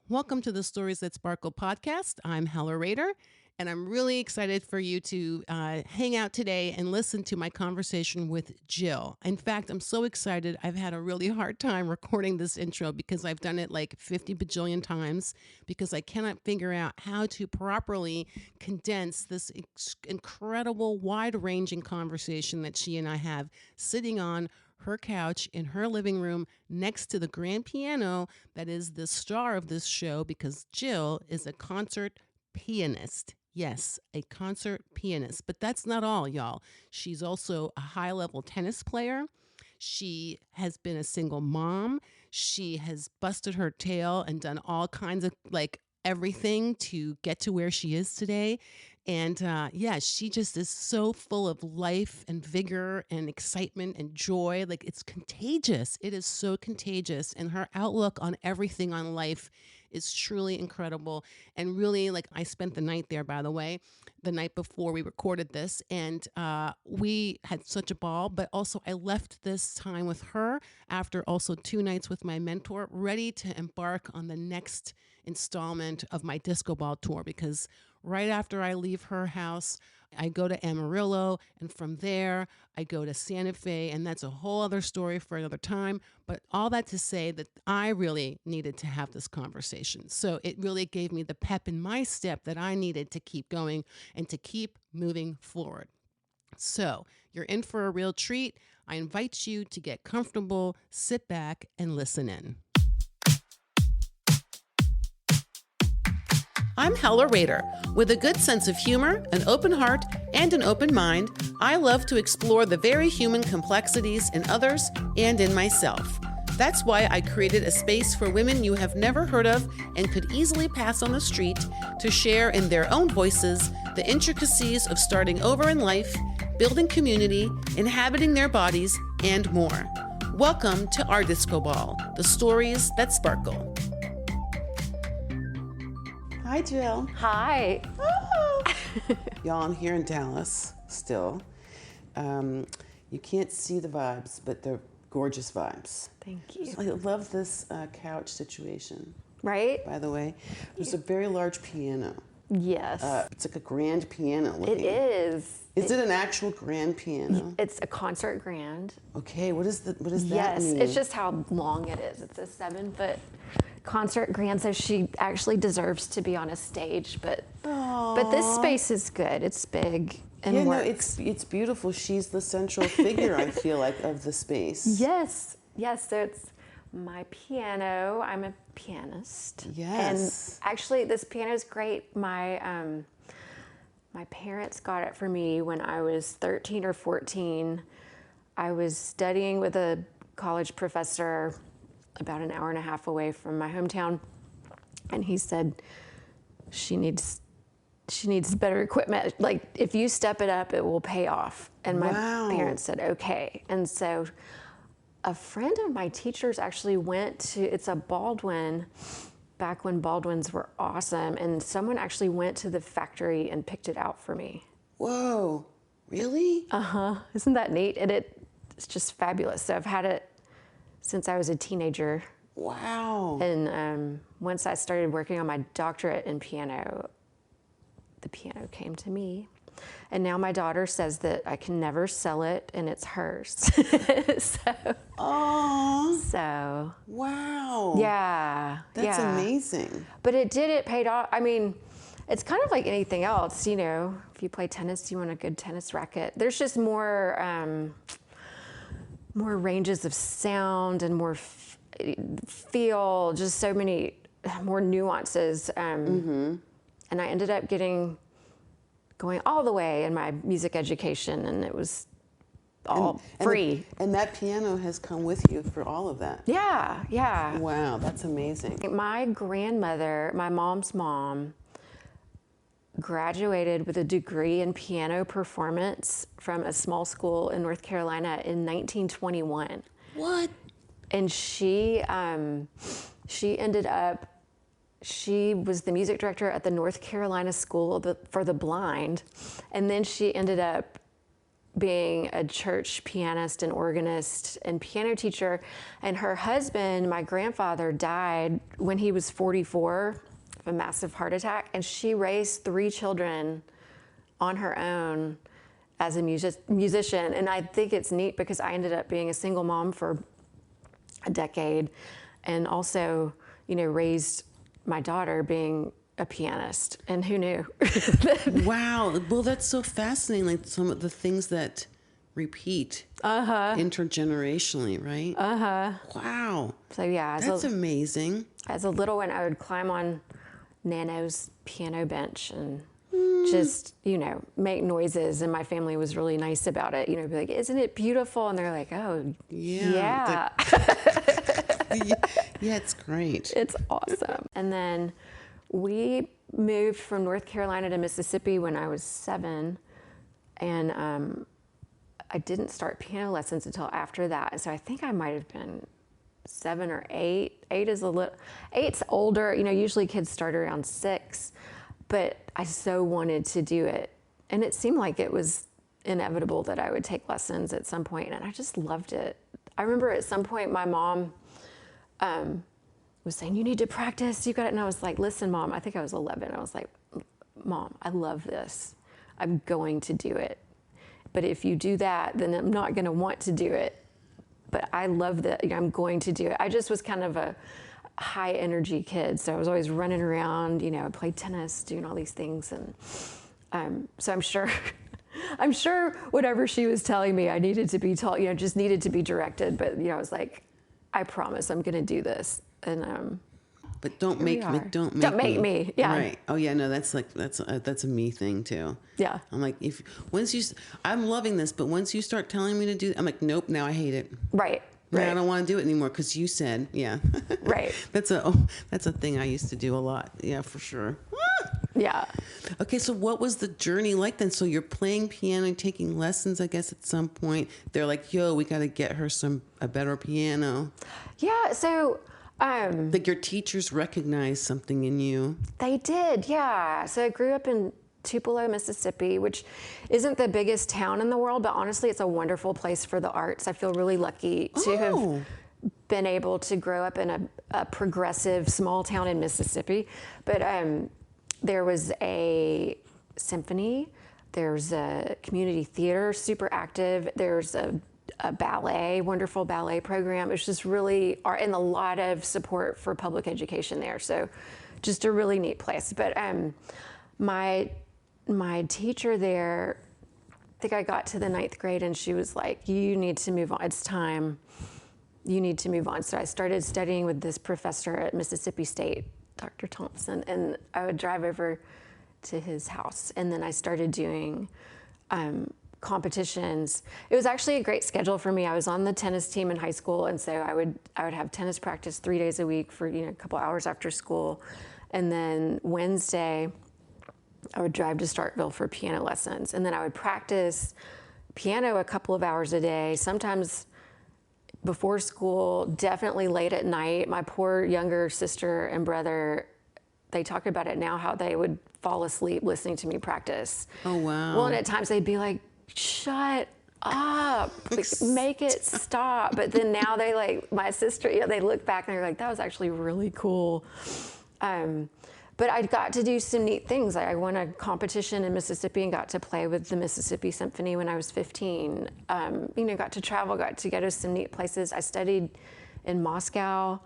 Welcome to the Stories That Sparkle podcast. I'm Hella Rader, and I'm really excited for you to hang out today and listen to my conversation with Jill. In fact, I'm so excited. I've had a really hard time recording this intro because I've done it like 50 bajillion times because I cannot figure out how to properly condense this incredible, wide-ranging conversation that she and I have sitting on her couch in her living room next to the grand piano that is the star of this show because Jill is a concert pianist. Yes, a concert pianist. But that's not all, y'all. She's also a high level tennis player. She has been a single mom. She has busted her tail and done all kinds of everything to get to where she is today. And she just is so full of life and vigor and excitement and joy. Like it's contagious. It is so contagious. And her outlook on everything on life is truly incredible. And really, I spent the night there, by the way, the night before we recorded this. And we had such a ball. But also, I left this time with her after also 2 nights with my mentor, ready to embark on the next installment of my Discoball Tour because right after I leave her house, I go to Amarillo, and from there, I go to Santa Fe, and that's a whole other story for another time. But all that to say that I really needed to have this conversation. So it really gave me the pep in my step that I needed to keep going and to keep moving forward. So you're in for a real treat. I invite you to get comfortable, sit back, and listen in. I'm Hella Rader. With a good sense of humor, an open heart, and an open mind, I love to explore the very human complexities in others and in myself. That's why I created a space for women you have never heard of and could easily pass on the street to share in their own voices the intricacies of starting over in life, building community, inhabiting their bodies, and more. Welcome to our Discoball, the stories that sparkle. Hi, Jill. Hi. Y'all, I'm here in Dallas still. You can't see the vibes, but they're gorgeous vibes. Thank you. I love this couch situation. Right? By the way, there's a very large piano. Yes. It's like a grand piano looking. It is. Is it an actual grand piano? It's a concert grand. Okay, what does that mean? Yes, it's just how long it is. It's a 7-foot concert grand, so she actually deserves to be on a stage, but this space is good. It's big and works. It's beautiful. She's the central figure, I feel like, of the space. Yes. So it's my piano. I'm a pianist. Yes. And actually, this piano is great. My parents got it for me when I was 13 or 14. I was studying with a college professor about an hour and a half away from my hometown, and he said she needs better equipment. Like, if you step it up, it will pay off. And my parents said okay. And so a friend of my teachers actually went to, it's a Baldwin, back when Baldwins were awesome, and someone actually went to the factory and picked it out for me. Whoa, really? Isn't that neat? And it's just fabulous. So I've had it since I was a teenager. Wow. And once I started working on my doctorate in piano, the piano came to me. And now my daughter says that I can never sell it, and it's hers. So. Wow. Yeah. That's amazing. But it paid off. I mean, it's kind of like anything else, you know. If you play tennis, you want a good tennis racket. There's just more ranges of sound and more feel, just so many more nuances. And I ended up going all the way in my music education, and it was all free. And that piano has come with you for all of that. Yeah. Wow, that's amazing. My grandmother, my mom's mom, graduated with a degree in piano performance from a small school in North Carolina in 1921. What? And she was the music director at the North Carolina School for the Blind, and then she ended up being a church pianist and organist and piano teacher. And her husband, my grandfather, died when he was 44 of a massive heart attack. And she raised 3 children on her own as a musician. And I think it's neat because I ended up being a single mom for a decade and also, raised my daughter being a pianist. And who knew? Wow. Well, that's so fascinating. Like some of the things that repeat intergenerationally, right? Wow. So yeah. That's amazing. As a little one, I would climb on Nano's piano bench and just, make noises. And my family was really nice about it. Be like, isn't it beautiful? And they're like, oh, yeah. Yeah, it's great. It's awesome. And then we moved from North Carolina to Mississippi when I was 7. And I didn't start piano lessons until after that. So I think I might have been 7 or 8. 8's older. Usually kids start around 6. But I so wanted to do it. And it seemed like it was inevitable that I would take lessons at some point. And I just loved it. I remember at some point my mom was saying, you need to practice. You got it. And I was like, listen, Mom, I think I was 11. I was like, Mom, I love this. I'm going to do it. But if you do that, then I'm not going to want to do it. But I love that. I'm going to do it. I just was kind of a high energy kid. So I was always running around, I played tennis, doing all these things. And so I'm sure whatever she was telling me, I needed to be taught, just needed to be directed. But, I was like, I promise I'm going to do this. And, but don't make me. Yeah. Right. Oh yeah. No, that's a me thing too. Yeah. I'm like, I'm loving this, but once you start telling me to do, I'm like, nope, now I hate it. Right. Now I don't want to do it anymore because you said, yeah. Right. That's a thing I used to do a lot. Yeah, for sure. Yeah. Okay, so what was the journey like then? So you're playing piano and taking lessons, I guess, at some point. They're like, yo, we got to get her a better piano. Yeah, so... like your teachers recognized something in you. They did, yeah. So I grew up in Tupelo, Mississippi, which isn't the biggest town in the world, but honestly, it's a wonderful place for the arts. I feel really lucky to have been able to grow up in a progressive small town in Mississippi. But there was a symphony, there's a community theater, super active, there's a ballet, wonderful ballet program. It's just really art and a lot of support for public education there. So just a really neat place. But my teacher there, I think I got to the 9th grade and she was like, you need to move on. It's time. You need to move on. So I started studying with this professor at Mississippi State, Dr. Thompson, and I would drive over to his house. And then I started doing competitions. It was actually a great schedule for me. I was on the tennis team in high school, and so I would have tennis practice 3 days a week for a couple hours after school, and then Wednesday I would drive to Starkville for piano lessons, and then I would practice piano a couple of hours a day, sometimes before school, definitely late at night. My poor younger sister and brother, they talk about it now, how they would fall asleep listening to me practice. Oh, wow. Well, and at times they'd be like, shut up, make it stop. But then now my sister, they look back and they're like, that was actually really cool. But I got to do some neat things. I won a competition in Mississippi and got to play with the Mississippi Symphony when I was 15. Got to travel, got to go to some neat places. I studied in Moscow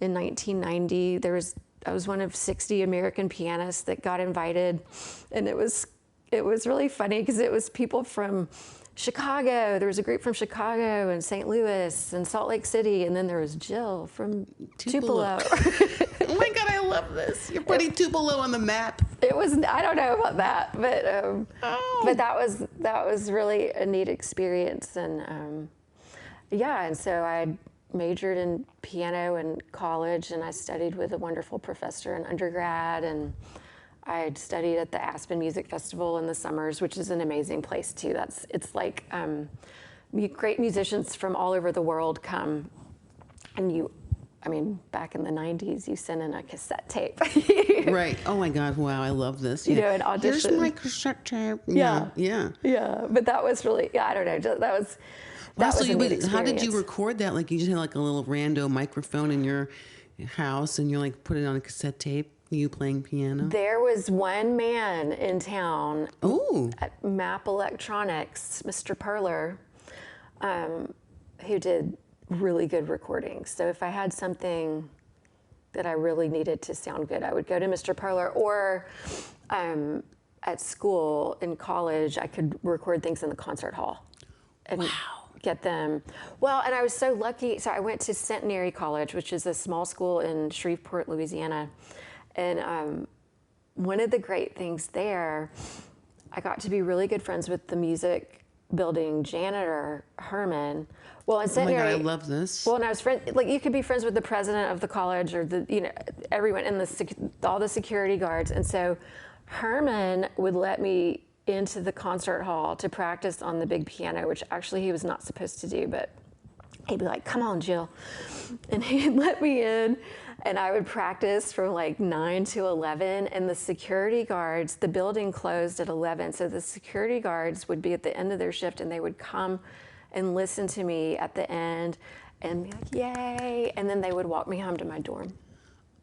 in 1990. I was one of 60 American pianists that got invited, and it was really funny because it was people from Chicago. There was a group from Chicago and St. Louis and Salt Lake City, and then there was Jill from Tupelo. Oh my God, I love this. You're putting Tupelo on the map. It was, I don't know about that, but that was really a neat experience. And and so I majored in piano in college, and I studied with a wonderful professor in undergrad, and I studied at the Aspen Music Festival in the summers, which is an amazing place too. It's like great musicians from all over the world come, and I mean, back in the 90s, you sent in a cassette tape. Right. Oh my God. Wow. I love this. You Yeah. know, an audition. Here's my cassette tape. Yeah. Yeah. Yeah. But that was really, yeah, I don't know. Wow. That So was a neat how did you experience. record that? Like you just had like a little rando microphone in your house and you're like put it on a cassette tape, you playing piano? There was one man in town Oh. at Map Electronics, Mr. Perler, who did really good recordings. So if I had something that I really needed to sound good, I would go to Mr. Perler, or at school in college, I could record things in the concert hall and get them. Well, and I was so lucky. So I went to Centenary College, which is a small school in Shreveport, Louisiana. And one of the great things there, I got to be really good friends with the music building janitor, Herman. Well, in Centenary, Oh my God, I love this. well, and I was like, you could be friends with the president of the college or everyone and all the security guards. And so Herman would let me into the concert hall to practice on the big piano, which actually he was not supposed to do, but he'd be like, come on, Jill. And he'd let me in, and I would practice from like 9 to 11, and the security guards, the building closed at 11, so the security guards would be at the end of their shift, and they would come and listen to me at the end and be like, yay, and then they would walk me home to my dorm.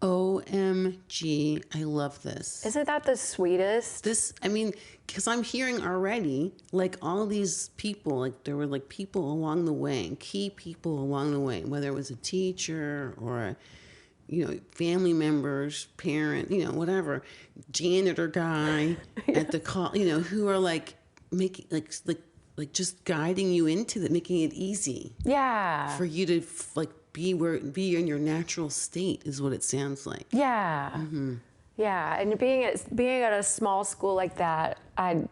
OMG, I love this. Isn't that the sweetest? I mean, because I'm hearing already, like all these people, like there were like people along the way, key people along the way, whether it was a teacher or family members, parent, whatever, janitor guy at the call, who are like making like just guiding you into it, making it easy. Yeah. For you to like be in your natural state is what it sounds like. Yeah. Mm-hmm. Yeah, and being at a small school like that, I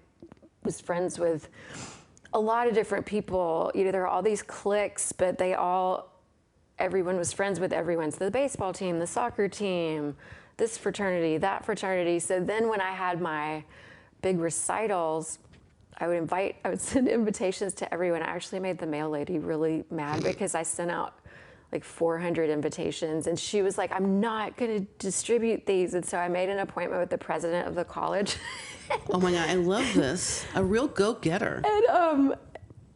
was friends with a lot of different people. There are all these cliques, but everyone was friends with everyone. So the baseball team, the soccer team, this fraternity, that fraternity. So then when I had my big recitals, I would send invitations to everyone. I actually made the mail lady really mad because I sent out like 400 invitations, and she was like, I'm not going to distribute these. And so I made an appointment with the president of the college. Oh my God, I love this. A real go-getter.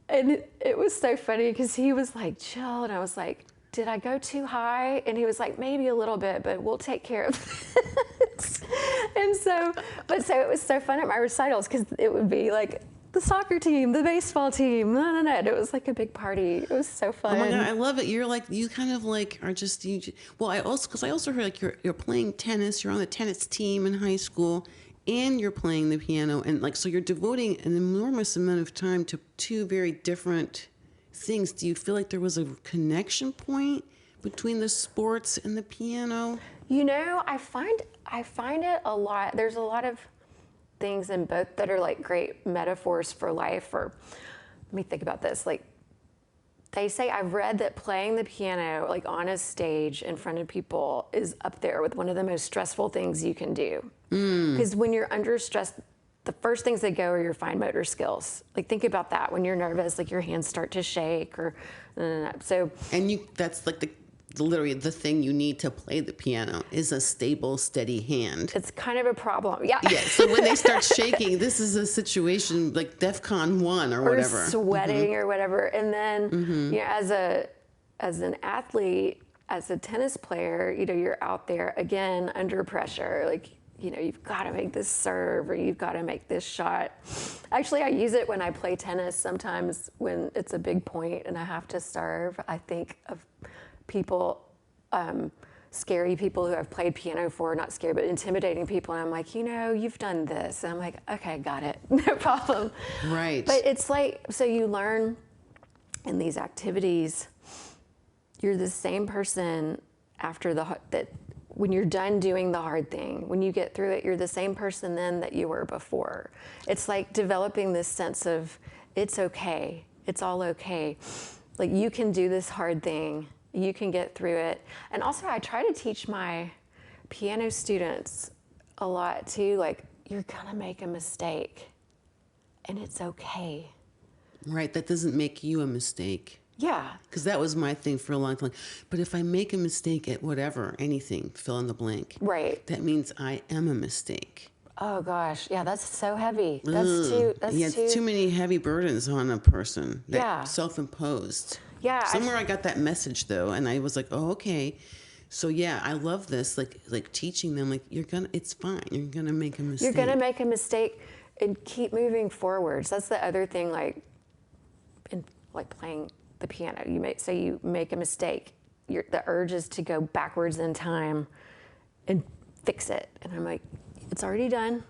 And it was so funny because he was like, Jill, and I was like, did I go too high? And he was like, maybe a little bit, but we'll take care of it. And so it was so fun at my recitals because it would be like the soccer team, the baseball team, and it was like a big party. It was so fun. Oh my God, I love it. You're like, you kind of like are just, well, I also heard like you're playing tennis, you're on the tennis team in high school, and you're playing the piano, and like, so you're devoting an enormous amount of time to two very different things. Do you feel like there was a connection point between the sports and the piano? I find it a lot. There's a lot of things in both that are like great metaphors for life. Or let me think about this. Like they say, I've read that playing the piano like on a stage in front of people is up there with one of the most stressful things you can do. Because when you're under stress, the first things that go are your fine motor skills. Like think about that. When you're nervous, like your hands start to shake or so. And that's like literally the thing you need to play the piano is a stable, steady hand. It's kind of a problem. Yeah. Yeah. So when they start shaking, this is a situation like DEFCON 1 or whatever. Or sweating or whatever. And then, as an athlete, as a tennis player, you're out there again under pressure. Like, you've got to make this serve or you've got to make this shot. Actually, I use it when I play tennis sometimes when it's a big point and I have to serve. I think of people, scary people who I've played piano for, not scary, but intimidating people. And I'm like, you've done this. And I'm like, okay, got it. No problem. Right. But it's like, so you learn in these activities, you're the same person after that when you're done doing the hard thing, when you get through it, you're the same person then that you were before. It's like developing this sense of it's okay. It's all okay. Like you can do this hard thing. You can get through it. And also I try to teach my piano students a lot too, like you're gonna make a mistake and it's okay. Right, that doesn't make you a mistake. Yeah. Because that was my thing for a long time. But if I make a mistake at whatever, anything, fill in the blank, Right. that means I am a mistake. Oh gosh. Yeah, that's so heavy. Yeah, it's too many heavy burdens on a person. Yeah. Self-imposed. Yeah. Somewhere I got that message though, and I was like, oh, okay. So yeah, I love this. Like teaching them, like it's fine. You're gonna make a mistake. You're gonna make a mistake and keep moving forwards. That's the other thing, like playing the piano. You make a mistake. The urge is to go backwards in time and fix it. And I'm like, it's already done.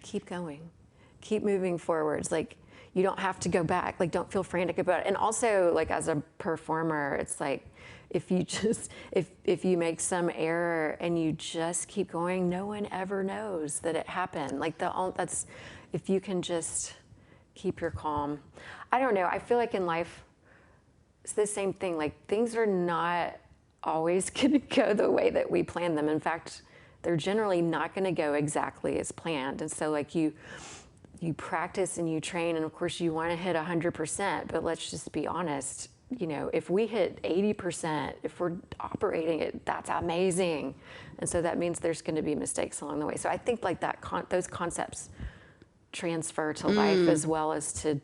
Keep going. Keep moving forwards. Like, you don't have to go back. Like, don't feel frantic about it. And also, like, as a performer, it's like, if you make some error and you just keep going, no one ever knows that it happened. Like, if you can just keep your calm. I don't know. I feel like in life, it's the same thing. Like, things are not always going to go the way that we plan them. In fact, they're generally not going to go exactly as planned. And so, like, you practice and you train, and of course you want to hit 100%, but let's just be honest. If we hit 80%, if we're operating it, that's amazing. And so that means there's going to be mistakes along the way. So I think like those concepts transfer to life as well as to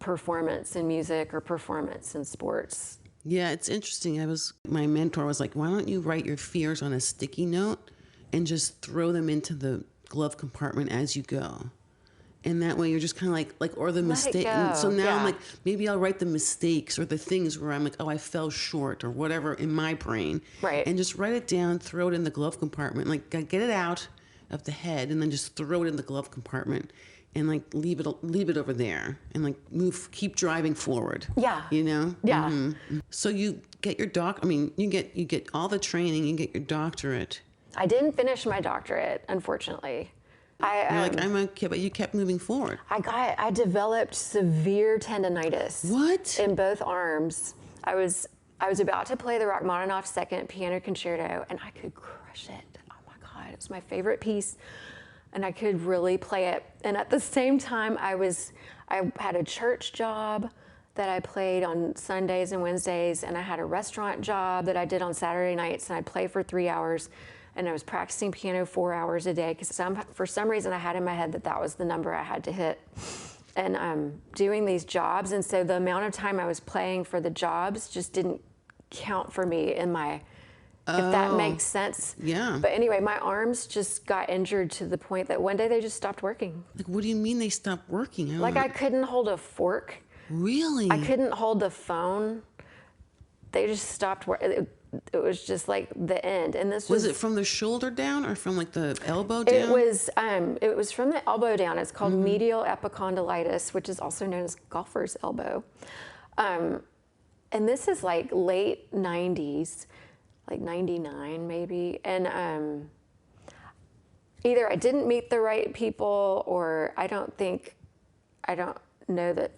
performance in music or performance in sports. Yeah, it's interesting. My mentor was like, why don't you write your fears on a sticky note and just throw them into the glove compartment as you go? And that way you're just kind of like, or the mistake. So now I'm like, maybe I'll write the mistakes or the things where I'm like, oh, I fell short or whatever in my brain. Right. And just write it down, throw it in the glove compartment, like get it out of the head and then just throw it in the glove compartment and like leave it over there and like keep driving forward. Yeah. Yeah. Mm-hmm. So you get your you get all the training, you get your doctorate. I didn't finish my doctorate, unfortunately. You're like, I'm a kid, but you kept moving forward. I developed severe tendonitis. What? In both arms. I was about to play the Rachmaninoff Second Piano Concerto, and I could crush it. Oh my God, it was my favorite piece, and I could really play it. And at the same time, I had a church job that I played on Sundays and Wednesdays, and I had a restaurant job that I did on Saturday nights, and I'd play for 3 hours. And I was practicing piano 4 hours a day because for some reason I had in my head that was the number I had to hit. And doing these jobs, and so the amount of time I was playing for the jobs just didn't count for me in my, if that makes sense. Yeah. But anyway, my arms just got injured to the point that one day they just stopped working. Like, what do you mean they stopped working? I couldn't hold a fork. Really? I couldn't hold the phone. They just stopped working. It was just like the end. And this was it from the shoulder down or from like the elbow down? It was from the elbow down. It's called medial epicondylitis, which is also known as golfer's elbow. And this is like late 90s, like 99 maybe. And either I didn't meet the right people, or I don't know that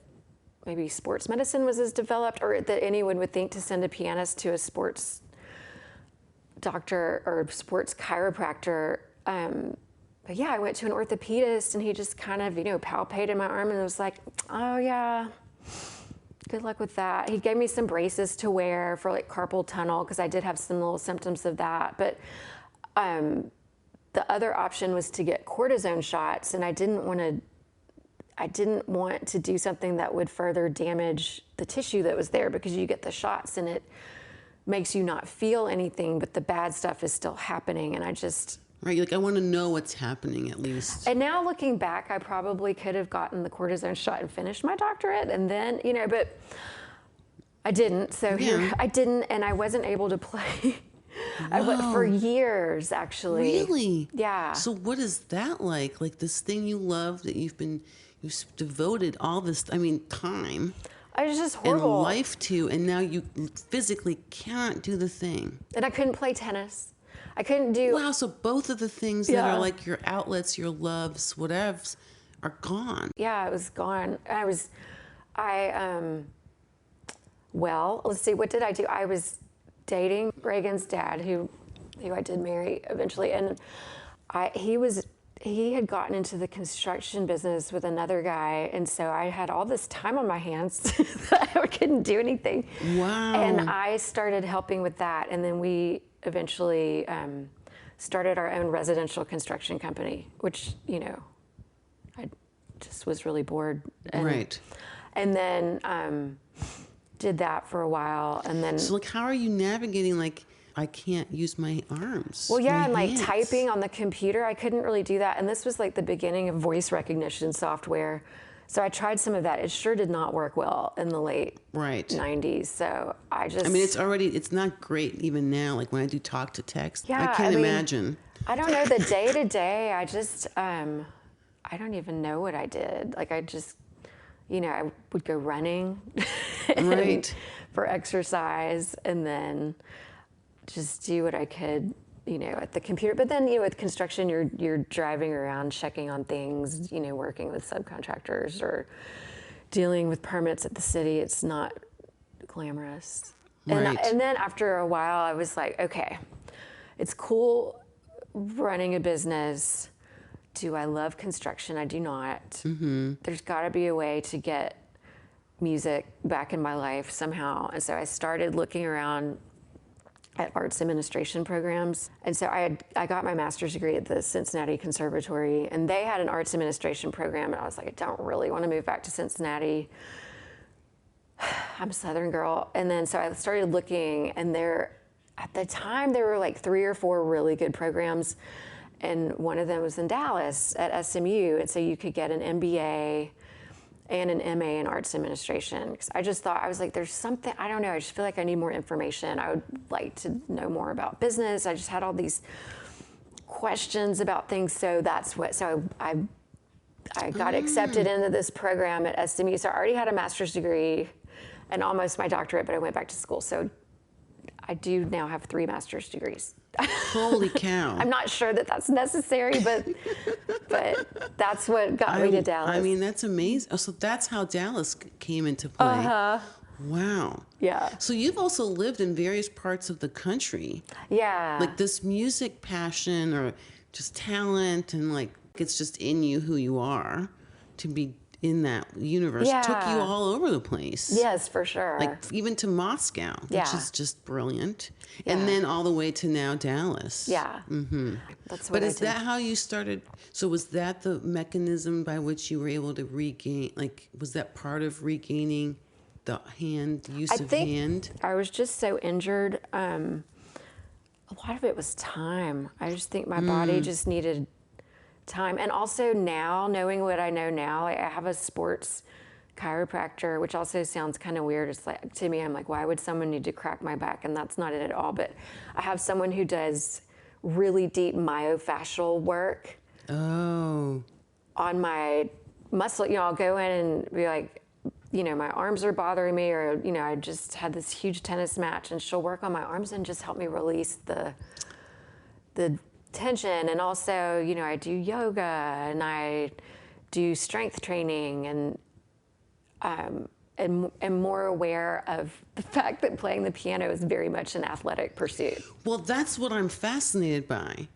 maybe sports medicine was as developed, or that anyone would think to send a pianist to a sports doctor or sports chiropractor. But yeah, I went to an orthopedist, and he just kind of, palpated my arm and was like, oh yeah, good luck with that. He gave me some braces to wear for like carpal tunnel, because I did have some little symptoms of that. But the other option was to get cortisone shots, and I didn't want to do something that would further damage the tissue that was there, because you get the shots and it makes you not feel anything, but the bad stuff is still happening. And I just... Right, like I want to know what's happening at least. And now looking back, I probably could have gotten the cortisone shot and finished my doctorate, and then, but I didn't. So here, I didn't, and I wasn't able to play. I went for years, actually. Really? Yeah. So what is that like? Like this thing you love that you've devoted all this, time. It was just horrible. And life to, and now you physically cannot do the thing. And I couldn't play tennis. I couldn't do... Wow, so both of the things that are like your outlets, your loves, whatevs, are gone. Yeah, it was gone. Well, let's see, what did I do? I was dating Reagan's dad, who I did marry eventually, and he was he had gotten into the construction business with another guy, and so I had all this time on my hands that I couldn't do anything. Wow. And I started helping with that, and then we eventually started our own residential construction company, which, you know, I just was really bored. Right. And then did that for a while, and then... So, like, how are you navigating, like, I can't use my arms? Well, yeah, my and like hands? typing on the computer, I couldn't really do that. And this was like the beginning of voice recognition software. So I tried some of that. It sure did not work well in the late Right. 90s. So I mean, it's not great even now, like when I do talk to text. Yeah, I can't mean, imagine. I don't know, the day to day, I just, I don't even know what I did. Like I just, you know, I would go running Right. for exercise, and then just do what I could, you know, at the computer. But then, you know, with construction, you're driving around, checking on things, you know, working with subcontractors or dealing with permits at the city. It's not glamorous. Right. And then after a while, I was like, okay, it's cool running a business. Do I love construction? I do not. Mm-hmm. There's got to be a way to get music back in my life somehow. And so I started looking around at arts administration programs. And so I got my master's degree at the Cincinnati Conservatory, and they had an arts administration program, and I was like, I don't really want to move back to Cincinnati. I'm a Southern girl. And then so I started looking, and at the time there were like 3 or 4 really good programs, and one of them was in Dallas at SMU, and so you could get an MBA and an MA in arts administration. Because I just thought, I was like, there's something, I don't know, I just feel like I need more information. I would like to know more about business. I just had all these questions about things. So I got accepted into this program at SMU. So I already had a master's degree and almost my doctorate, but I went back to school. So I do now have 3 master's degrees. Holy cow. I'm not sure that that's necessary, but that's what got me to Dallas. I mean, that's amazing. Oh, so that's how Dallas came into play. Uh-huh. Wow. Yeah. So you've also lived in various parts of the country. Yeah. Like this music passion or just talent, and like it's just in you who you are to be in that universe. Yeah. Took you all over the place. Yes, for sure. Like even to Moscow, which Yeah. is just brilliant. Yeah. And then all the way to now Dallas. Yeah. Mm-hmm. That's what But I is did. that how you started? So was that the mechanism by which you were able to regain, like, was that part of regaining the use of hand? I was just so injured. A lot of it was time. I just think my body just needed time. And also now, knowing what I know now, I have a sports chiropractor, which also sounds kind of weird. It's like, to me, I'm like, why would someone need to crack my back? And that's not it at all. But I have someone who does really deep myofascial work Oh. on my muscle. You know, I'll go in and be like, you know, my arms are bothering me, or, you know, I just had this huge tennis match, and she'll work on my arms and just help me release the tension. And also, you know, I do yoga and I do strength training, and am more aware of the fact that playing the piano is very much an athletic pursuit. Well, that's what I'm fascinated by.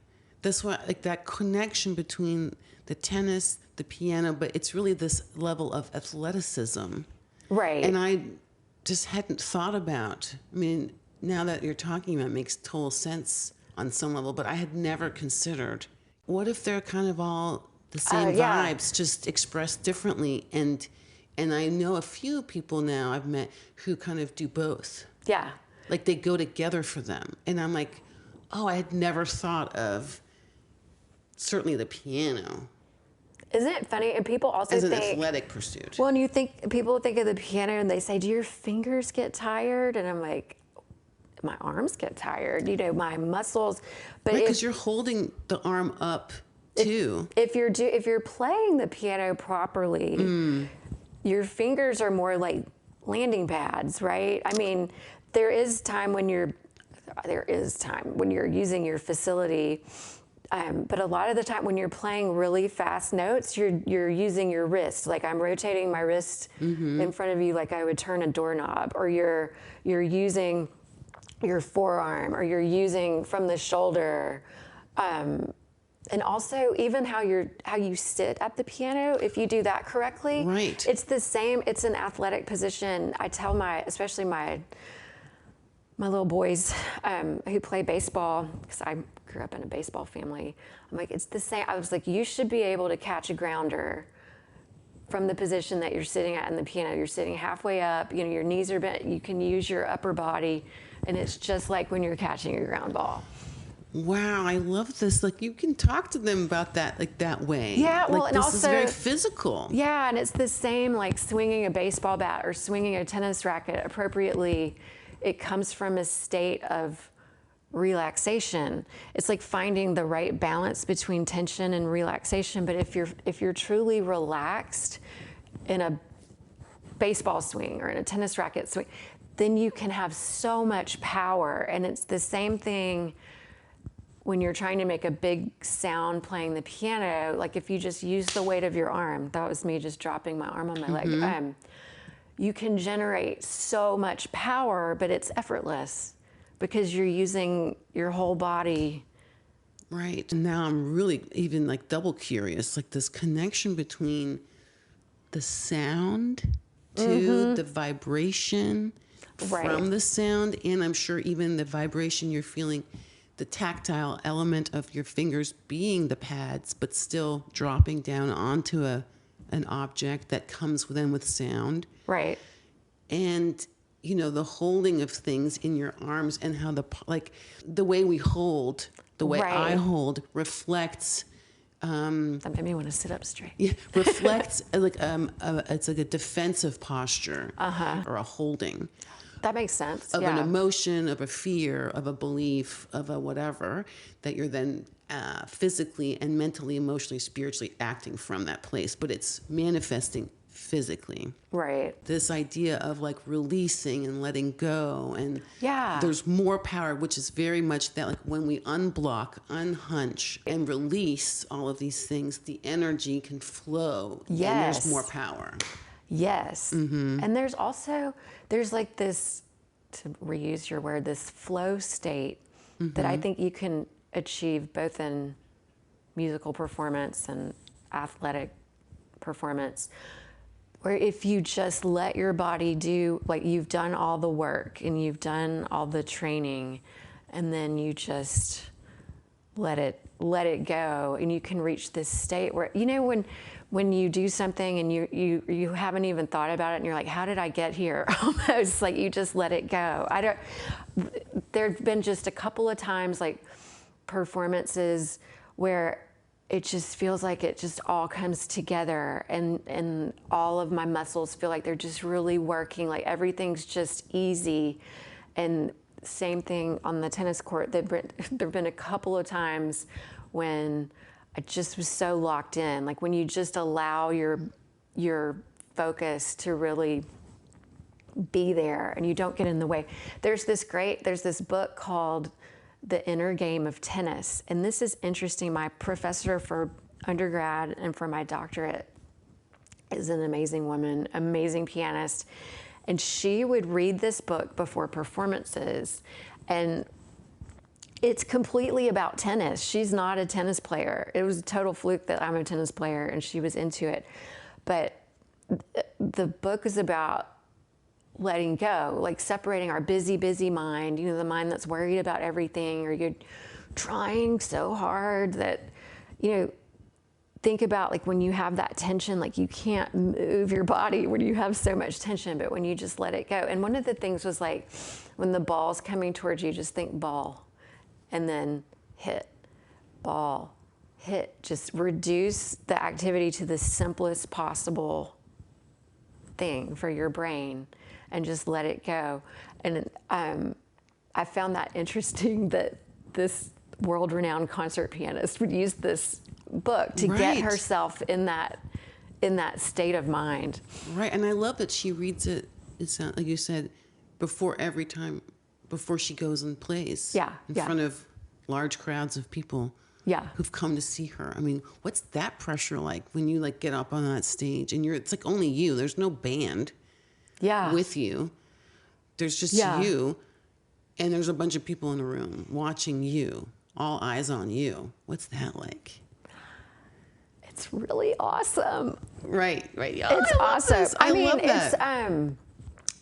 That's why, like, that connection between the tennis, the piano, but it's really this level of athleticism. Right. And I just hadn't thought about, I mean, now that you're talking about it, makes total sense on some level, but I had never considered, what if they're kind of all the same yeah. vibes, just expressed differently? And I know a few people now I've met who kind of do both. Yeah. Like they go together for them. And I'm like, oh, I had never thought of certainly the piano Isn't it funny? And people also as an think, athletic pursuit. well, and people think of the piano and they say, do your fingers get tired? And I'm like, my arms get tired, you know, my muscles. But Because you're holding the arm up too. if you're playing the piano properly, your fingers are more like landing pads, right? I mean, there is time when you're using your facility, but a lot of the time when you're playing really fast notes, you're using your wrist. Like I'm rotating my wrist in front of you like I would turn a doorknob, or you're using your forearm, or you're using from the shoulder. And also even how you sit at the piano, if you do that correctly, Right. it's the same. It's an athletic position. I tell especially my little boys who play baseball, because I grew up in a baseball family. I'm like, it's the same. I was like, you should be able to catch a grounder from the position that you're sitting at in the piano. You're sitting halfway up, your knees are bent, you can use your upper body, and it's just like when you're catching a ground ball. Wow, I love this. Like, you can talk to them about that, like, that way. Yeah, well, like, and this also, is very physical. Yeah, and it's the same like swinging a baseball bat or swinging a tennis racket appropriately. It comes from a state of relaxation. It's like finding the right balance between tension and relaxation. But if you're truly relaxed in a baseball swing or in a tennis racket swing, then you can have so much power. And it's the same thing when you're trying to make a big sound playing the piano. Like if you just use the weight of your arm, that was me just dropping my arm on my leg. You can generate so much power, but it's effortless because you're using your whole body. Right. And now I'm really even like double curious, like this connection between the sound to the vibration from the sound. And I'm sure even the vibration you're feeling, the tactile element of your fingers being the pads, but still dropping down onto an object that comes then with sound. Right. And, the holding of things in your arms and how the way we hold, the way I hold reflects. That made me want to sit up straight. Yeah, reflects it's like a defensive posture or a holding. That makes sense. Of an emotion, of a fear, of a belief, of a whatever, that you're then physically and mentally, emotionally, spiritually acting from that place, but it's manifesting physically. Right. This idea of like releasing and letting go, and there's more power, which is very much that, like when we unblock, unhunch, and release all of these things, the energy can flow. Yes. And there's more power. Yes. And there's like this, to reuse your word, this flow state that I think you can achieve both in musical performance and athletic performance, where if you just let your body do, like you've done all the work and you've done all the training, and then you just let it go, and you can reach this state where, when you do something and you haven't even thought about it and you're like, how did I get here? Almost like you just let it go. There've been just a couple of times, like performances, where it just feels like it just all comes together, and all of my muscles feel like they're just really working, like everything's just easy. And same thing on the tennis court. There've been a couple of times when I just was so locked in, like when you just allow your focus to really be there and you don't get in the way. There's this book called The Inner Game of Tennis. And this is interesting. My professor for undergrad and for my doctorate is an amazing woman, amazing pianist. And she would read this book before performances, and it's completely about tennis. She's not a tennis player. It was a total fluke that I'm a tennis player and she was into it. But the book is about letting go, like separating our busy mind, the mind that's worried about everything, or you're trying so hard that, think about like when you have that tension, like you can't move your body when you have so much tension, but when you just let it go. And one of the things was like, when the ball's coming towards you, just think ball, and then hit, ball, hit. Just reduce the activity to the simplest possible thing for your brain and just let it go. And I found that interesting that this world-renowned concert pianist would use this book to get herself in that state of mind. Right, and I love that she reads it, it's like you said, before she goes and plays. In front of large crowds of people who've come to see her. I mean, what's that pressure like when you like get up on that stage and it's like only you, there's no band with you. There's just you, and there's a bunch of people in a room watching you all eyes on you. What's that like? It's really awesome. Right. Yeah, It's awesome. I love that. It's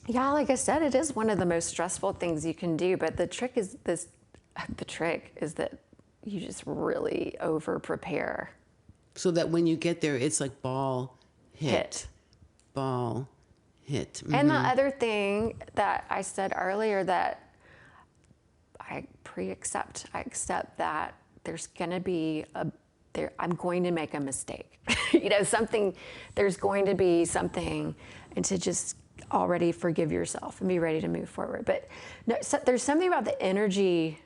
yeah, like I said, it is one of the most stressful things you can do. But the trick is that you just really over prepare. So that when you get there, it's like ball, hit. Ball, hit. Mm-hmm. And the other thing that I said earlier that I accept that there's going to be I'm going to make a mistake. There's going to be something, and to just already forgive yourself and be ready to move forward. But no, there's something about the energy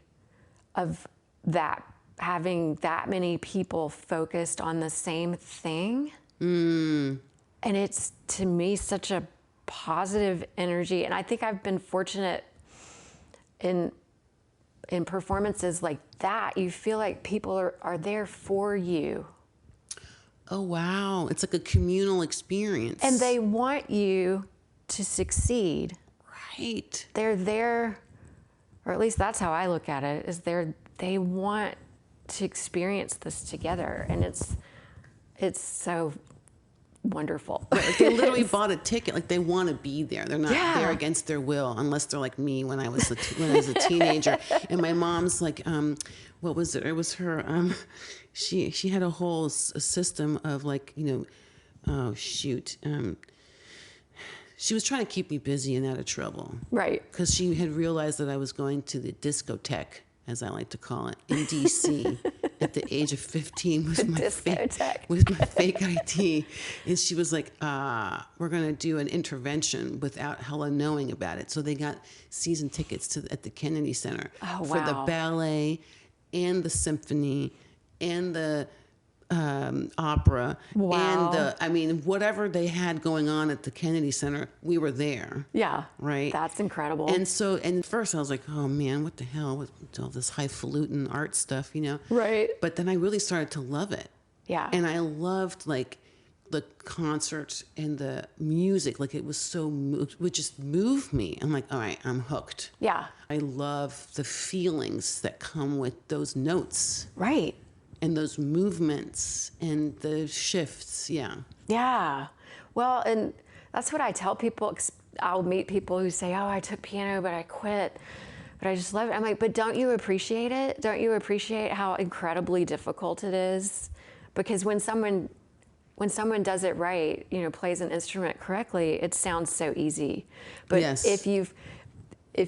of that, having that many people focused on the same thing. And it's, to me, such a positive energy. And I think I've been fortunate in performances like that. You feel like people are there for you. Oh, wow. It's like a communal experience. And they want you to succeed. Right. They're there, or at least that's how I look at it, is they want to experience this together. And it's so wonderful. Right, like they literally bought a ticket. Like they want to be there. They're not there against their will, unless they're like me when I was a teenager. And my mom's like, what was it? It was her. She had a whole system of like, oh shoot. She was trying to keep me busy and out of trouble. Right. Because she had realized that I was going to the discotheque, as I like to call it, in D.C. at the age of 15 with my fake ID. And she was like, we're going to do an intervention without Hella knowing about it. So they got season tickets at the Kennedy Center for the ballet and the symphony and the opera and whatever they had going on at the Kennedy Center, we were there. Yeah. Right. That's incredible. And at first I was like, oh man, what the hell with all this highfalutin art stuff, Right. But then I really started to love it. Yeah. And I loved like the concerts and the music. Like it was would just move me. I'm like, all right, I'm hooked. Yeah. I love the feelings that come with those notes. Right. And those movements and the shifts, yeah. Yeah. Well, and that's what I tell people. I'll meet people who say, oh, I took piano, but I quit. But I just love it. I'm like, but don't you appreciate it? Don't you appreciate how incredibly difficult it is? Because when someone does it right, plays an instrument correctly, it sounds so easy. But yes. if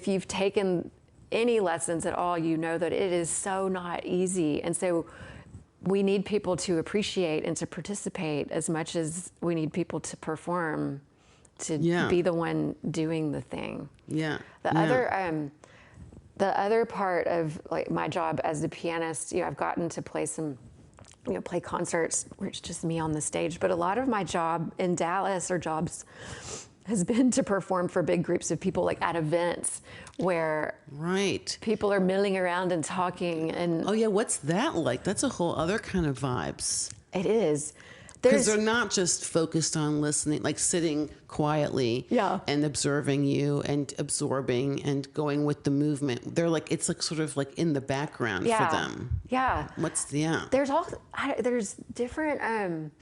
you've taken any lessons at all, you know that it is so not easy. And so we need people to appreciate and to participate as much as we need people to perform, to be the one doing the thing. Yeah. The other part of like my job as a pianist, I've gotten to play play concerts where it's just me on the stage. But a lot of my job in Dallas has been to perform for big groups of people, like at events where people are milling around and talking. And oh yeah, what's that like? That's a whole other kind of vibes. It is. Because they're not just focused on listening, like sitting quietly and observing you and absorbing and going with the movement. They're like, it's like sort of like in the background for them. Yeah. There's different,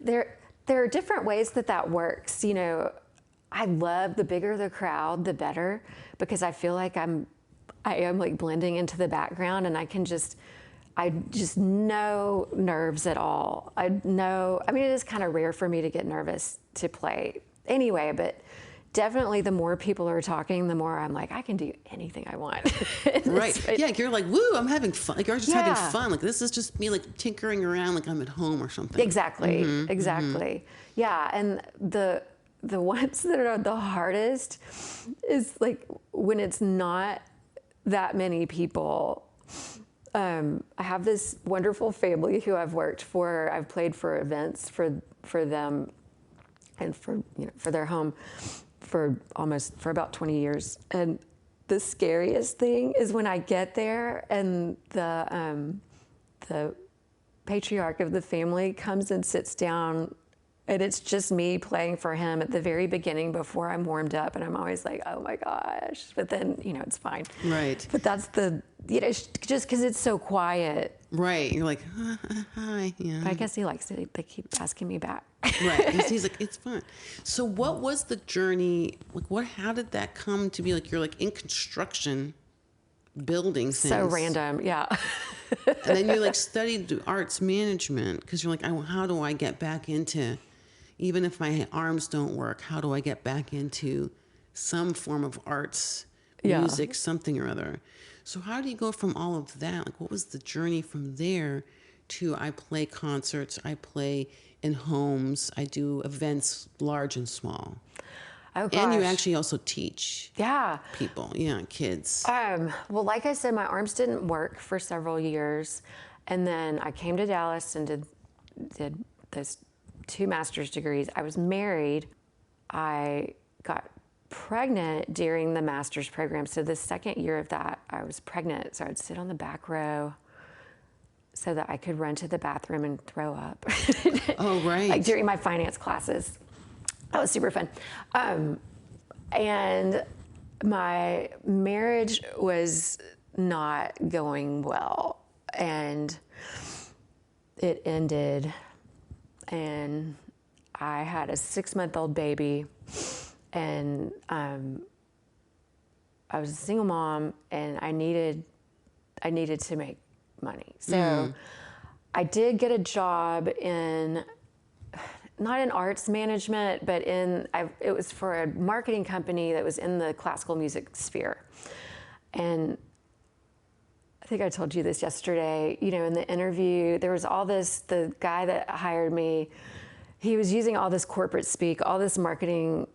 there are different ways that works. I love the bigger the crowd, the better, because I feel like I am like blending into the background, and I just no nerves at all. It is kind of rare for me to get nervous to play anyway, but definitely the more people are talking, the more I'm like, I can do anything I want. Right. Yeah, you're like, woo, I'm having fun. Like, you're just having fun. Like, this is just me, like, tinkering around like I'm at home or something. Exactly. Mm-hmm. Exactly. Mm-hmm. Yeah, and the ones that are the hardest is, like, when it's not that many people. I have this wonderful family who I've played for events for them and for their home for about 20 years. And the scariest thing is when I get there and the patriarch of the family comes and sits down And it's just me playing for him at the very beginning before I'm warmed up. And I'm always like, oh my gosh. But then, it's fine. Right. But that's just because it's so quiet. Right. You're like, hi. Yeah. But I guess he likes it. They keep asking me back. Right. He's like, it's fun. So what was the journey? Like, how did that come to be? Like, you're like in construction, building things. So random. Yeah. And then you like studied arts management because you're like, how do I get back into, even if my arms don't work, how do I get back into some form of arts, music, something or other? So how do you go from all of that? Like, what was the journey from there to I play concerts, I play in homes, I do events large and small. Oh, gosh. And you actually also teach people, kids. Well, like I said, my arms didn't work for several years. And then I came to Dallas and did those 2 master's degrees. I was married. I got pregnant during the master's program. So the second year of that, I was pregnant. So I'd sit on the back row so that I could run to the bathroom and throw up. Oh, right. Like during my finance classes. That was super fun. And my marriage was not going well. And it ended. And I had a 6-month-old baby. And I was a single mom, and I needed to make money. So I did get a job not in arts management, but it was for a marketing company that was in the classical music sphere. And I think I told you this yesterday, in the interview, there was the guy that hired me, he was using all this corporate speak, all this marketing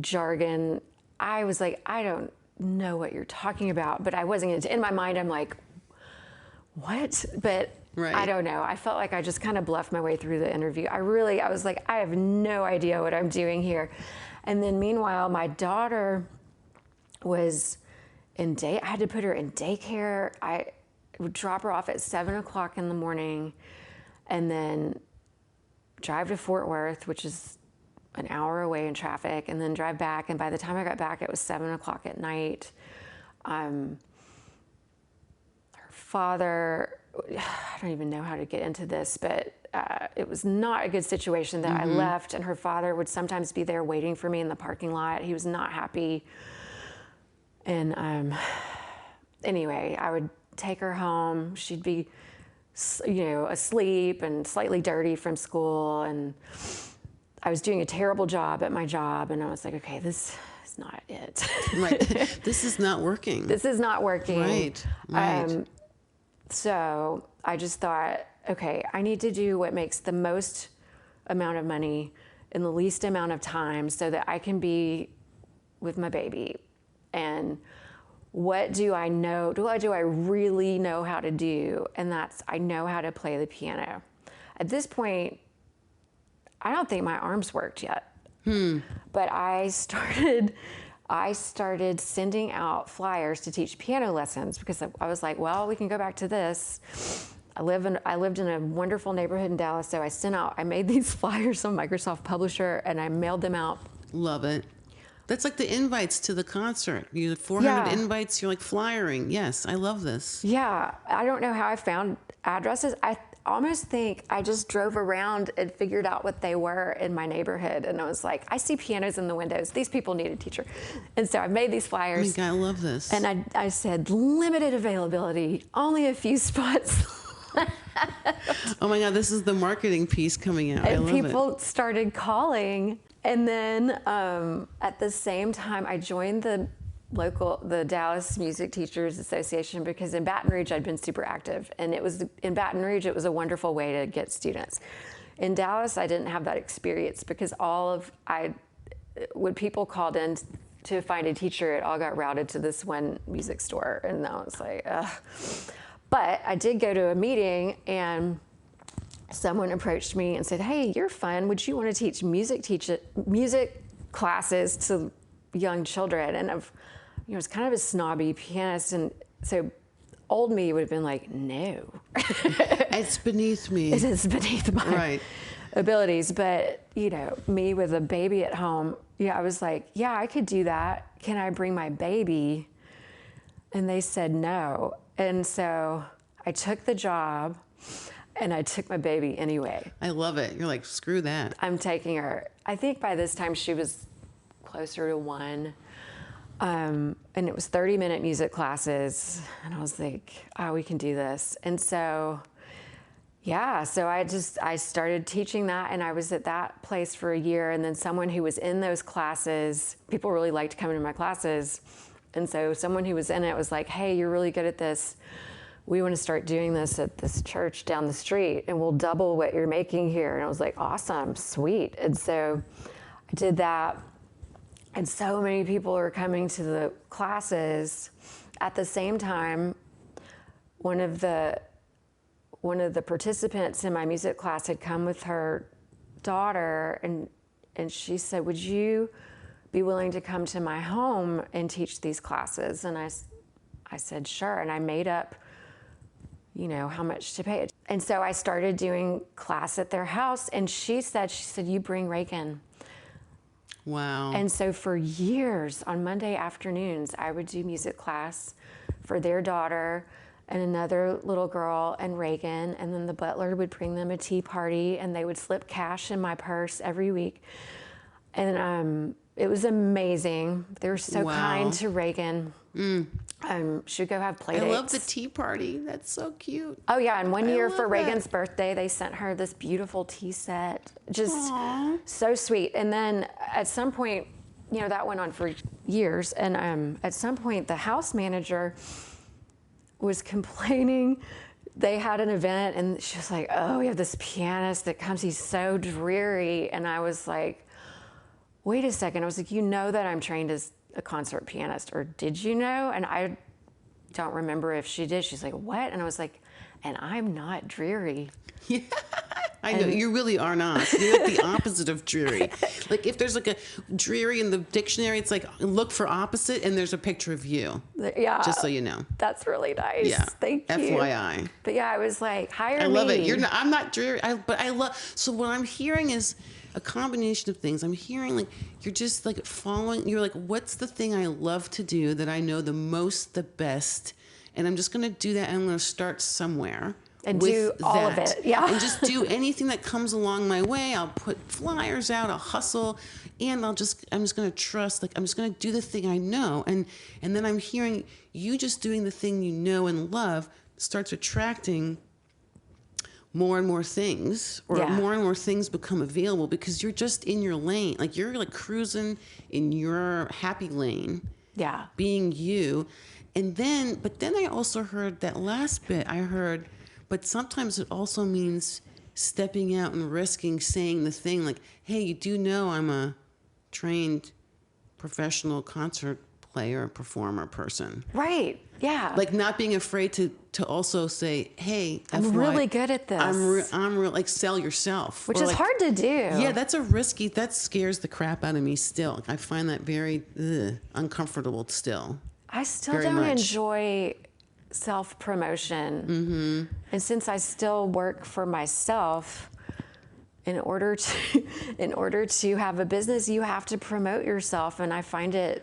jargon. I was like, I don't know what you're talking about, but I wasn't, in my mind, I'm like, what? But right. I don't know. I felt like I just kind of bluffed my way through the interview. I was like, I have no idea what I'm doing here. And then meanwhile, my daughter was I had to put her in daycare. I would drop her off at 7:00 in the morning and then drive to Fort Worth, which is an hour away in traffic, and then drive back. And by the time I got back, it was 7:00 at night. Her father, I don't even know how to get into this, but it was not a good situation that I left, and her father would sometimes be there waiting for me in the parking lot. He was not happy. And anyway, I would take her home. She'd be, asleep and slightly dirty from school, and I was doing a terrible job at my job, and I was like, okay, this is not it. Right. This is not working. This is not working. Right. So I just thought, okay, I need to do what makes the most amount of money in the least amount of time so that I can be with my baby. And what do I know? What do I really know how to do? And that's, I know how to play the piano. At this point, I don't think my arms worked yet. But I started sending out flyers to teach piano lessons because I was like, well, we can go back to this. I lived in a wonderful neighborhood in Dallas, so I made these flyers on Microsoft Publisher and I mailed them out. Love it. That's like the invites to the concert. You had 400 invites, you're like flyering. Yes, I love this. Yeah, I don't know how I found addresses. I almost think I just drove around and figured out what they were in my neighborhood. And I was like, I see pianos in the windows. These people need a teacher. And so I made these flyers. Oh my God, I love this. And I said, limited availability, only a few spots. Oh my God, this is the marketing piece coming out. And I love it. people started calling. And then at the same time, I joined the Dallas Music Teachers Association because in Baton Rouge, I'd been super active. And in Baton Rouge, it was a wonderful way to get students. In Dallas, I didn't have that experience because when people called in to find a teacher, it all got routed to this one music store. And I was like, ugh. But I did go to a meeting and someone approached me and said, hey, you're fun. Would you want to teach music classes to young children? And it's kind of a snobby pianist. And so old me would have been like, no. It's beneath me. It is beneath my. Right. abilities. But, me with a baby at home, I was like, yeah, I could do that. Can I bring my baby? And they said no. And so I took the job and I took my baby anyway. I love it. You're like, screw that. I'm taking her. I think by this time she was closer to 1. And it was 30-minute music classes. And I was like, oh, we can do this. And so, so I started teaching that, and I was at that place for a year. And then someone who was in those classes, people really liked coming to my classes. And so someone who was in it was like, hey, you're really good at this. We want to start doing this at this church down the street, and we'll double what you're making here. And I was like, awesome, sweet. And so I did that. And so many people are coming to the classes. At the same time, one of the participants in my music class had come with her daughter, and she said, would you be willing to come to my home and teach these classes? And I said, sure. And I made up, how much to pay. And so I started doing class at their house, and she said, you bring Reagan. Wow. And so for years on Monday afternoons, I would do music class for their daughter and another little girl and Reagan. And then the butler would bring them a tea party, and they would slip cash in my purse every week. And it was amazing. They were so kind to Reagan. She would go have play dates. I love the tea party. That's so cute. Oh, yeah. And one year for Reagan's birthday, they sent her this beautiful tea set. Just so sweet. And then at some point, that went on for years. And at some point, the house manager was complaining. They had an event, and she was like, oh, we have this pianist that comes. He's so dreary. And I was like, wait a second. I was like, that I'm trained as a concert pianist, or did you know? And I don't remember if she did. She's like, what? And I was like, and I'm not dreary. Yeah, I know. You really are not. You're like the opposite of dreary. Like if there's like a dreary in the dictionary, it's like look for opposite, and there's a picture of you. Yeah. Just so you know. That's really nice. Yeah. Thank you. FYI. But yeah, I was like, hire me. I love it. I'm not dreary. But I love. So what I'm hearing is a combination of things. I'm hearing like you're just like following. You're like, what's the thing I love to do that I know the most, the best, and I'm just going to do that. And I'm going to start somewhere and with do all of it. Yeah, and just do anything that comes along my way. I'll put flyers out. I'll hustle, and I'm just going to trust. Like I'm just going to do the thing I know, and then I'm hearing you just doing the thing you know and love starts attracting more and more things, or more and more things become available because you're just in your lane. Like you're like cruising in your happy lane. Yeah. Being you. And then, but then I also heard that last bit but sometimes it also means stepping out and risking saying the thing like, hey, you do know I'm a trained professional concert player, performer person. Right. Yeah. Like not being afraid to also say, hey, I'm really good at this. I'm real, like sell yourself. Which is like, hard to do. Yeah, that scares the crap out of me still. I find that very uncomfortable still. I still don't enjoy self-promotion. Mm-hmm. And since I still work for myself, in order to have a business, you have to promote yourself. And I find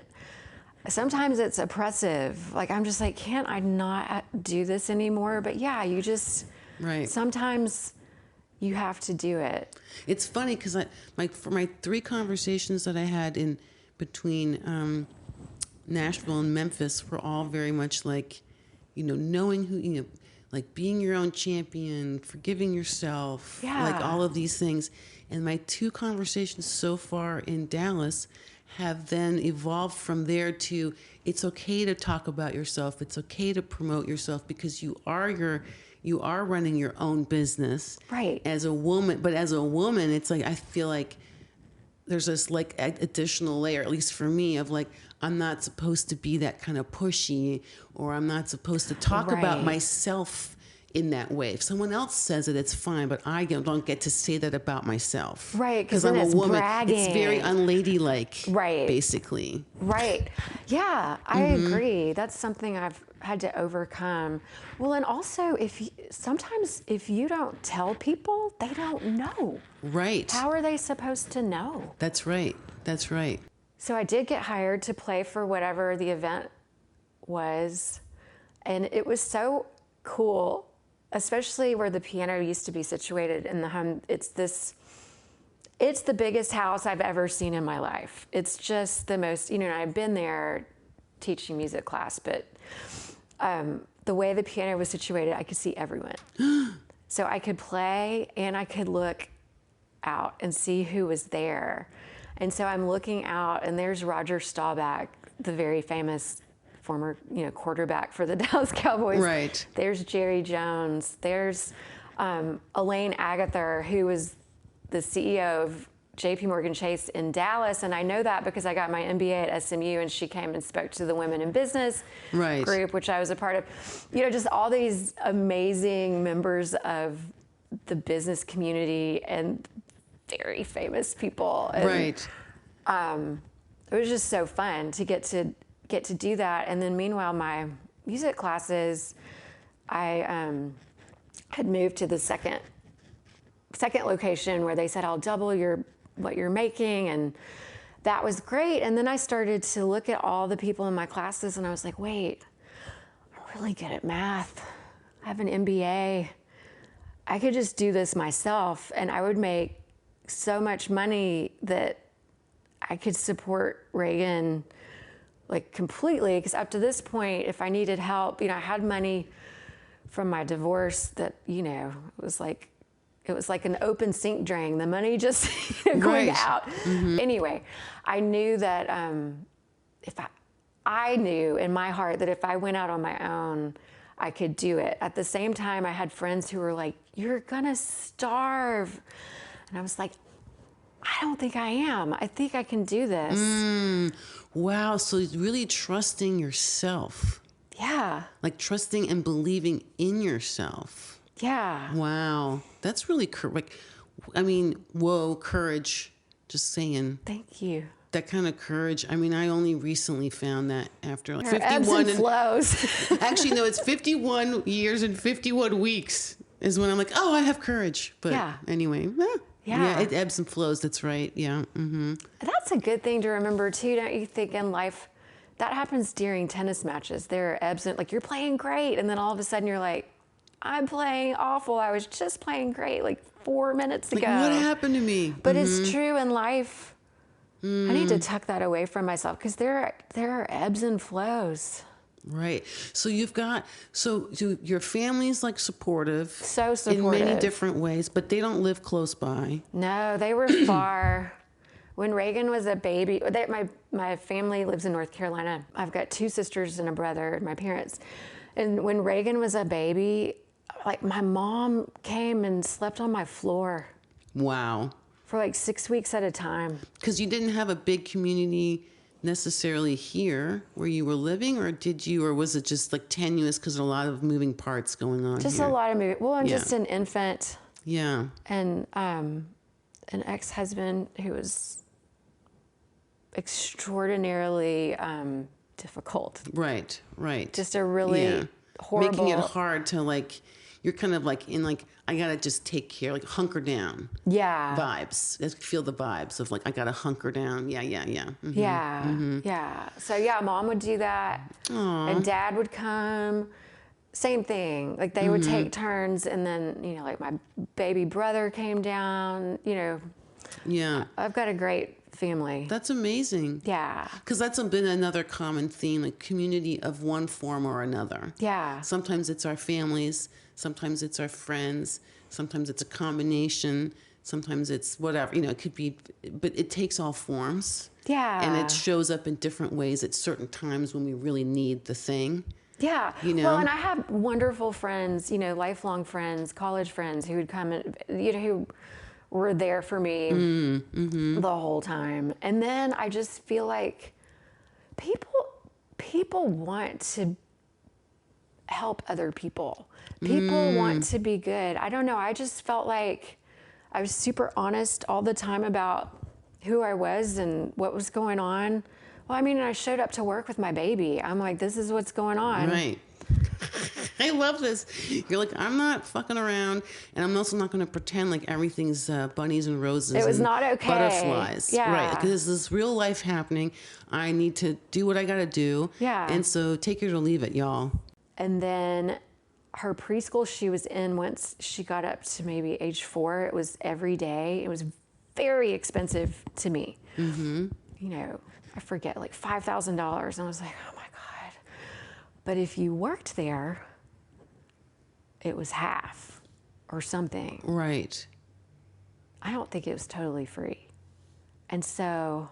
sometimes it's oppressive. Like, I'm just like, can't I not do this anymore? But yeah, you just, sometimes you have to do it. It's funny because for my 3 conversations that I had in between Nashville and Memphis were all very much like, knowing who, like being your own champion, forgiving yourself, like all of these things. And my 2 conversations so far in Dallas have then evolved from there to it's okay to talk about yourself. It's okay to promote yourself because you are running your own business. Right. As a woman, but as a woman, it's like I feel like there's this like additional layer, at least for me, of like I'm not supposed to be that kind of pushy, or I'm not supposed to talk about myself in that way. If someone else says it, it's fine, but I don't get to say that about myself. Right, because I'm a woman. Bragging. It's very unladylike, basically. Right. Yeah, I agree. That's something I've had to overcome. Well, and also sometimes if you don't tell people, they don't know. Right. How are they supposed to know? That's right. That's right. So I did get hired to play for whatever the event was. And it was so cool, especially where the piano used to be situated in the home. It's the biggest house I've ever seen in my life. It's just the most, I've been there teaching music class, but the way the piano was situated, I could see everyone. So I could play and I could look out and see who was there. And so I'm looking out and there's Roger Staubach, the very famous former, quarterback for the Dallas Cowboys. Right. There's Jerry Jones. There's Elaine Agather, who was the CEO of JP Morgan Chase in Dallas. And I know that because I got my MBA at SMU and she came and spoke to the Women in Business group, which I was a part of. Just all these amazing members of the business community and very famous people. And, right. It was just so fun to get to do that. And then meanwhile, my music classes, I had moved to the second location where they said, I'll double what you're making. And that was great. And then I started to look at all the people in my classes and I was like, wait, I'm really good at math. I have an MBA. I could just do this myself and I would make so much money that I could support Reagan like completely. Because up to this point, if I needed help, I had money from my divorce that, it was like an open sink drain. The money just going out. Mm-hmm. Anyway, I knew that I knew in my heart that if I went out on my own, I could do it. At the same time, I had friends who were like, you're gonna starve. And I was like, I don't think I am. I think I can do this. Wow. So really trusting yourself. Yeah. Like trusting and believing in yourself. Yeah. Wow. That's really courage. Courage. Just saying. Thank you. That kind of courage. I only recently found that after like 51 ebbs and flows. Actually, no, it's 51 years and 51 weeks is when I'm like, oh, I have courage. But anyway, yeah, it ebbs and flows. That's right. Yeah. Mm-hmm. That's a good thing to remember too, don't you think, in life? That happens during tennis matches. There are ebbs and like you're playing great, and then all of a sudden you're like, I'm playing awful. I was just playing great like 4 minutes ago. What happened to me? But it's true in life. I need to tuck that away from myself because there are ebbs and flows. Right. So your family's like supportive. So supportive. In many different ways, but they don't live close by. No, they were far. When Reagan was a baby, my family lives in North Carolina. I've got 2 sisters and a brother, my parents. And when Reagan was a baby, like my mom came and slept on my floor. Wow. For like 6 weeks at a time. Because you didn't have a big community necessarily here where you were living, or was it just like tenuous because a lot of moving parts going on just here? A lot of moving. Well, I'm just an infant. Yeah. And an ex-husband who was extraordinarily difficult. Right. Just a really horrible. Making it hard to like, you're kind of like in like, I gotta just take care, like hunker down. Yeah. Vibes. I feel the vibes of like, I gotta hunker down. Yeah. Mm-hmm. Yeah. Mm-hmm. Yeah. So Mom would do that. Aww. And Dad would come. Same thing. Like they would take turns, and then like my baby brother came down. Yeah. I've got a great family. That's amazing. Yeah. Because that's been another common theme, like community of one form or another. Yeah. Sometimes it's our families, sometimes it's our friends, sometimes it's a combination, sometimes it's whatever, it could be, but it takes all forms. Yeah. And it shows up in different ways at certain times when we really need the thing. Yeah. Well, and I have wonderful friends, lifelong friends, college friends who would come and, who were there for me the whole time. And then I just feel like people want to help other people. People want to be good. I don't know. I just felt like I was super honest all the time about who I was and what was going on. Well, I showed up to work with my baby. I'm like, this is what's going on. Right. I love this. You're like, I'm not fucking around, and I'm also not going to pretend like everything's bunnies and roses. It was and not okay. Butterflies. Yeah. Right. Because this is real life happening. I need to do what I got to do. Yeah. And so take it or leave it, y'all. And then her preschool she was in, once she got up to maybe age 4, it was every day. It was very expensive to me. Mm-hmm. You know, I forget, like $5,000. And I was like, oh my God. But if you worked there, it was half or something. Right. I don't think it was totally free. And so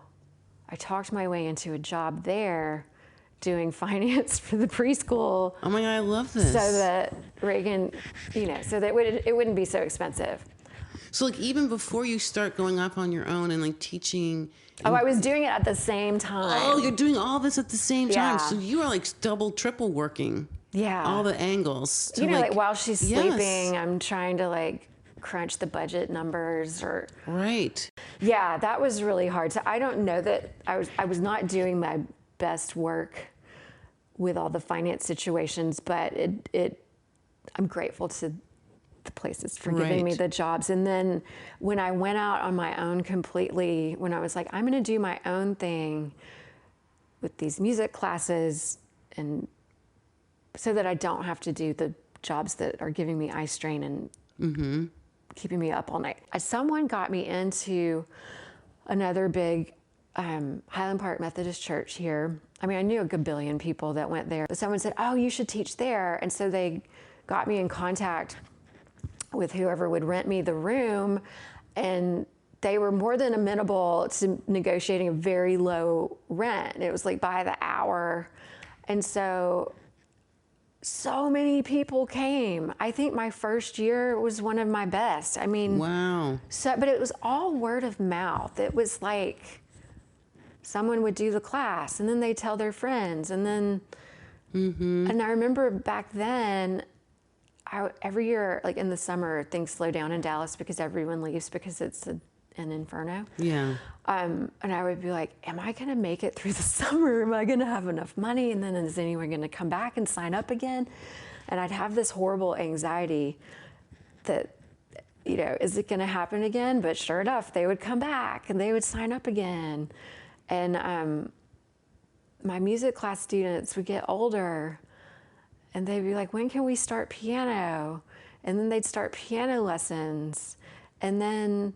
I talked my way into a job there doing finance for the preschool. Oh my God, I love this. So that Reagan, you know, so that it wouldn't be so expensive. So like even before you start going off on your own and like teaching. Oh, I was doing it at the same time. Oh, you're doing all this at the same time. Yeah. So you are like double, triple working. Yeah. All the angles. You know, like while she's Yes. sleeping, I'm trying to like crunch the budget numbers or. Right. Yeah, that was really hard. So I don't know that I was not doing my best work with all the finance situations, but I'm grateful to the places for giving me the jobs. And then when I went out on my own completely, when I was like, I'm going to do my own thing with these music classes, and so that I don't have to do the jobs that are giving me eye strain and keeping me up all night. Someone got me into another big Highland Park Methodist Church here. I mean, I knew a good billion people that went there, but someone said, oh, you should teach there. And so they got me in contact with whoever would rent me the room, and they were more than amenable to negotiating a very low rent. It was like by the hour. And so many people came. I think my first year was one of my best. I mean, wow. But it was all word of mouth. It was like someone would do the class and then they'd tell their friends. And then, and I remember back then, every year, like in the summer, things slow down in Dallas because everyone leaves because it's an inferno. Yeah. And I would be like, am I going to make it through the summer? Am I going to have enough money? And then is anyone going to come back and sign up again? And I'd have this horrible anxiety that, you know, is it going to happen again? But sure enough, they would come back and they would sign up again. And my music class students would get older and they'd be like, when can we start piano? And then they'd start piano lessons. And then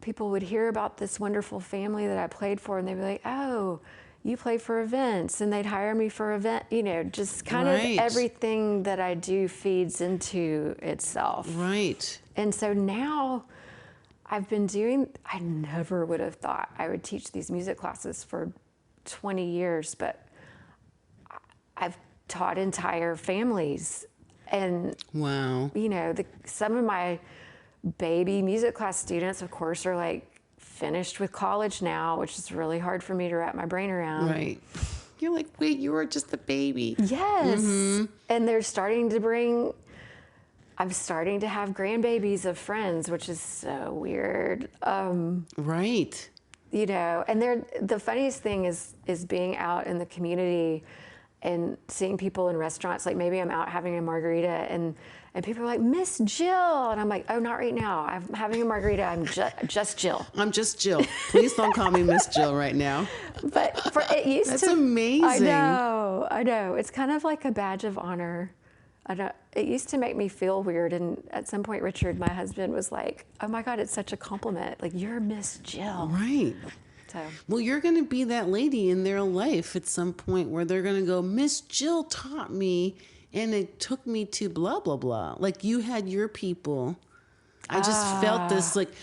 people would hear about this wonderful family that I played for, and they'd be like, oh, you play for events, and they'd hire me for event, you know, just kind of everything that I do feeds into itself. Right. And so now I've been I never would have thought I would teach these music classes for 20 years, but I've taught entire families. And, wow. You know, some of my baby music class students, of course, are like finished with college now, which is really hard for me to wrap my brain around. Right. You're like, wait, you were just a baby. Yes. And I'm starting to have grandbabies of friends, which is so weird. Right. You know, and the funniest thing is being out in the community and seeing people in restaurants. Like maybe I'm out having a margarita and people are like, Miss Jill. And I'm like, oh, not right now. I'm having a margarita. I'm just Jill. I'm just Jill. Please don't call me Miss Jill right now. But it used to. That's amazing. I know. It's kind of like a badge of honor. It used to make me feel weird. And at some point, Richard, my husband, was like, oh my God, it's such a compliment. Like, you're Miss Jill. Right. So. Well, you're going to be that lady in their life at some point where they're going to go, Miss Jill taught me and it took me to blah, blah, blah. Like you had your people. I just felt this like,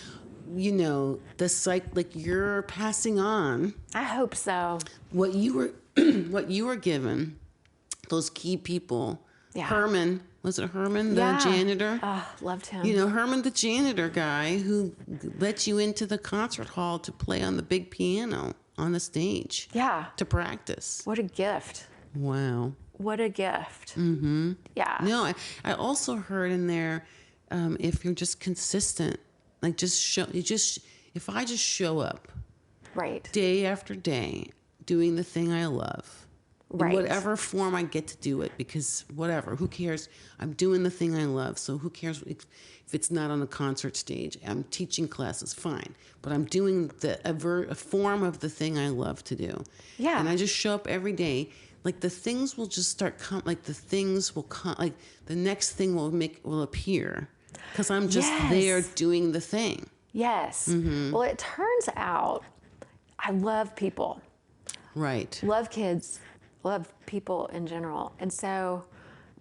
you know, like you're passing on. I hope so. What you were given, those key people. Yeah. Herman, was it Herman, the janitor? Oh, loved him. You know, Herman, the janitor guy who let you into the concert hall to play on the big piano on the stage. Yeah. To practice. What a gift. Wow. What a gift. Mm-hmm. Yeah. No, I also heard in there, if you're just consistent, like if I just show up. Right. Day after day, doing the thing I love. in Right. whatever form I get to do it, because whatever, who cares? I'm doing the thing I love, so who cares if it's not on a concert stage? I'm teaching classes, fine, but I'm doing a form of the thing I love to do. Yeah. And I just show up every day. Like the things will just start like the things will come, like the next thing will appear, because I'm just there doing the thing. Yes. Well, it turns out I love people. Right. Love kids, love people in general. And so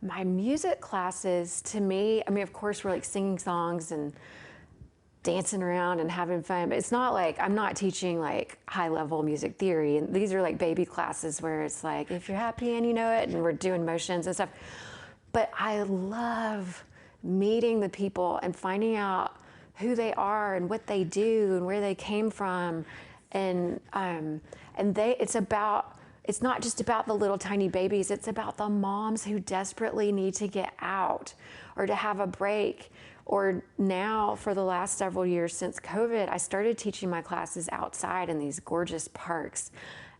my music classes, to me, I mean, of course, we're like singing songs and dancing around and having fun, but it's not like, I'm not teaching like high level music theory. And these are like baby classes where it's like, if you're happy and you know it, and we're doing motions and stuff. But I love meeting the people and finding out who they are and what they do and where they came from. And it's not just about the little tiny babies, it's about the moms who desperately need to get out or to have a break. Or now, for the last several years since COVID, I started teaching my classes outside in these gorgeous parks.